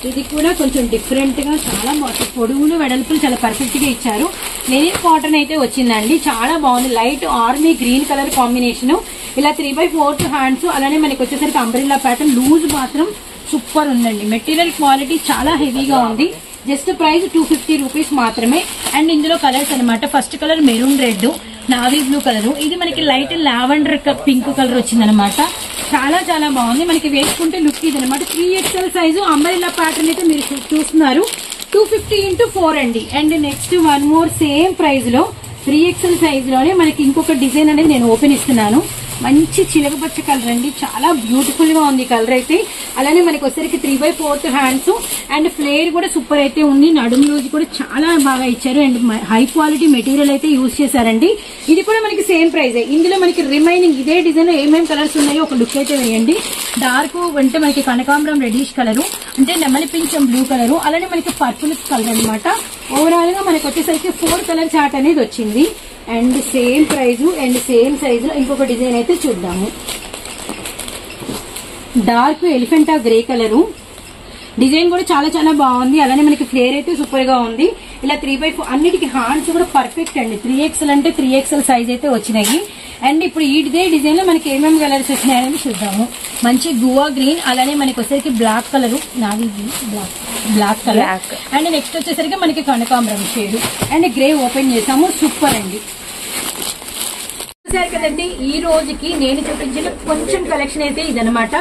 ఇది కూడా కొంచెం డిఫరెంట్ గా చాలా బాగుంది. పొడుగులు వెడల్పులు చాలా పర్ఫెక్ట్ గా ఇచ్చారు. లెనిన్ కాటన్ అయితే వచ్చిందండి, చాలా బాగుంది. Light army green colour combination. ఇలా 3/4 హ్యాండ్స్. అలానే మనకి వచ్చేసరికి అంబ్రెల్లా ప్యాటర్న్. లూజ్ మాత్రం సూపర్ ఉందండి. మెటీరియల్ క్వాలిటీ చాలా హెవీగా ఉంది. జస్ట్ ప్రైస్ 250 రూపీస్ మాత్రమే. అండ్ ఇందులో కలర్స్ అనమాట. First colour maroon red, navy blue colour, ఇది మనకి లైట్ లావెండర్ పింక్ కలర్ వచ్చిందనమాట. చాలా చాలా బాగుంది. మనకి వేసుకుంటే లుక్ ఇది అనమాట. 3XL సైజు అంబ్రెల్లా ప్యాటర్న్ అయితే మీరు చూస్తున్నారు. 250 ఇంటూ 4 అండి. And next one more same price లో 3XL సైజ్ లోనే మనకి ఇంకొక డిజైన్ అనేది నేను ఓపెన్ ఇస్తున్నాను. మంచి చిలకపచ్చ కలర్ అండి, చాలా బ్యూటిఫుల్ గా ఉంది కలర్ అయితే. అలానే మనకి వచ్చరికి 3/4 హ్యాండ్స్. అండ్ ఫ్లేర్ కూడా సూపర్ అయితే ఉంది. నడుము లూజ్ కూడా చాలా బాగా ఇచ్చారు. అండ్ హై క్వాలిటీ మెటీరియల్ అయితే యూజ్ చేశారండి. ఇది కూడా మనకి సేమ్ ప్రైస్. ఇందులో మనకి రిమైనింగ్ ఇదే డిజైన్ ఏమేమి కలర్స్ ఉన్నాయో ఒక లుక్ అయితే వేయండి. డార్క్ అంటే మనకి కనకాంబరం రెడ్డిష్ కలర్, అంటే నెమలి పింఛం బ్లూ కలర్, అలానే మనకి పర్పుల్ కలర్ అనమాట. ఓవరాల్ గా మనకి వచ్చేసరికి 4 కలర్ చార్ట్ అనేది వచ్చింది. And same price and same size ఇంకొక డిజైన్ అయితే చూద్దాము. Dark Elephanta grey colour. Design కూడా చాలా చాలా బాగుంది. అలానే మనకి ఫ్లేర్ అయితే సూపర్ గా ఉంది. ఇలా 3/4 అన్నిటికీ హ్యాండ్స్ కూడా పర్ఫెక్ట్ అండి. 3XL అంటే 3XL సైజ్ అయితే వచ్చినాయి. అండ్ ఇప్పుడు ఇదే డిజైన్ లో మనకి ఏమేమి కలర్స్ వచ్చినాయని చూద్దాము. మంచి గువా గ్రీన్, అలానే మనకి వచ్చేసరికి black colour, navy black colour. And next వచ్చేసరికి మనకి కనకాంబరం షేడ్ అండ్ గ్రే ఓపెన్ చేసాము. సూపర్ అండి. చూసారు కదండి, ఈ రోజుకి నేను చూపించిన కొంచెం కలెక్షన్ అయితే ఇదనమాట.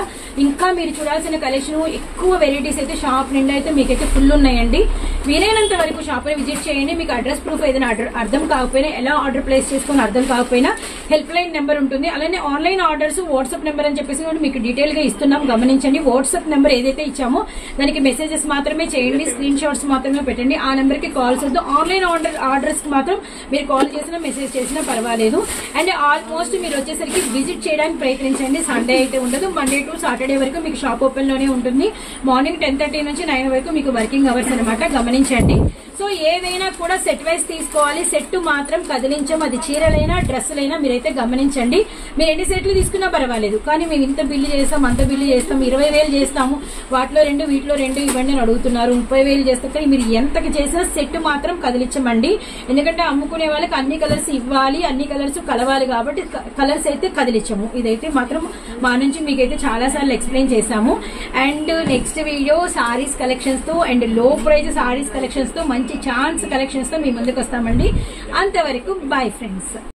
ఇంకా మీరు చూడాల్సిన కలెక్షన్ ఎక్కువ వెరైటీస్ అయితే షాప్ నిండా అయితే మీకైతే ఫుల్ ఉన్నాయండి. వీలైనంత వరకు షాప్ ని విజిట్ చేయండి. మీకు అడ్రస్ ప్రూఫ్ ఏదైనా అర్థం కాకపోయినా, ఎలా ఆర్డర్ ప్లేస్ చేసుకుని అర్థం కాకపోయినా హెల్ప్ లైన్ నెంబర్ ఉంటుంది. అలానే ఆన్లైన్ ఆర్డర్స్ వాట్సాప్ నెంబర్ అని చెప్పేసి మీకు డీటెయిల్ గా ఇస్తున్నాం, గమనించండి. వాట్సాప్ నెంబర్ ఏదైతే ఇచ్చామో దానికి మెసేజెస్ మాత్రమే చేయండి, స్క్రీన్ షాట్స్ మాత్రమే పెట్టండి. ఆ నెంబర్ కి కాల్స్ వద్దు. ఆన్లైన్ ఆర్డర్స్ కి మాత్రం మీరు కాల్ చేసినా మెసేజ్ చేసినా పర్వాలేదు. అండ్ ఆల్మోస్ట్ మీరు వచ్చేసరికి విజిట్ చేయడానికి ప్రయత్నించండి. సండే అయితే ఉండదు, మండే టు సాటర్డే వరకు మీకు షాప్ ఓపెన్ లోనే ఉంటుంది. మార్నింగ్ 10:30 నుంచి 9 వరకు మీకు వర్కింగ్ అవర్స్ అనమాట, గమనించండి. సో ఏవైనా కూడా సెట్ వైజ్ తీసుకోవాలి. సెట్ మాత్రం కదిలించాం. అది చీరలైనా డ్రెస్సులైనా మీరైతే గమనించండి. మీరు ఎన్ని సెట్లు తీసుకున్నా పర్వాలేదు, కానీ మేము ఇంత బిల్లు చేస్తాం, అంత బిల్లు చేస్తాం, 20,000 చేస్తాము, వాటిలో 2 వీటిలో 2 ఇవ్వండి అని అడుగుతున్నారు, 30,000 చేస్తాం. కానీ మీరు ఎంతకి చేసినా సెట్ మాత్రం కదిలించమండి. ఎందుకంటే అమ్ముకునే వాళ్ళకి అన్ని కలర్స్ ఇవ్వాలి, అన్ని కలర్స్ కలవాలి కాబట్టి కలర్స్ అయితే కదిలించము. ఇదైతే మాత్రం మా నుంచి మీకైతే చాలా సార్లు ఎక్స్ప్లెయిన్ చేశాము. And next video saris collections తో అండ్ లో ప్రైజ్ సారీస్ కలెక్షన్స్ తో మంచి ఛాన్స్ కలెక్షన్స్ తో మీ ముందుకు వస్తామండి. అంతవరకు బై ఫ్రెండ్స్.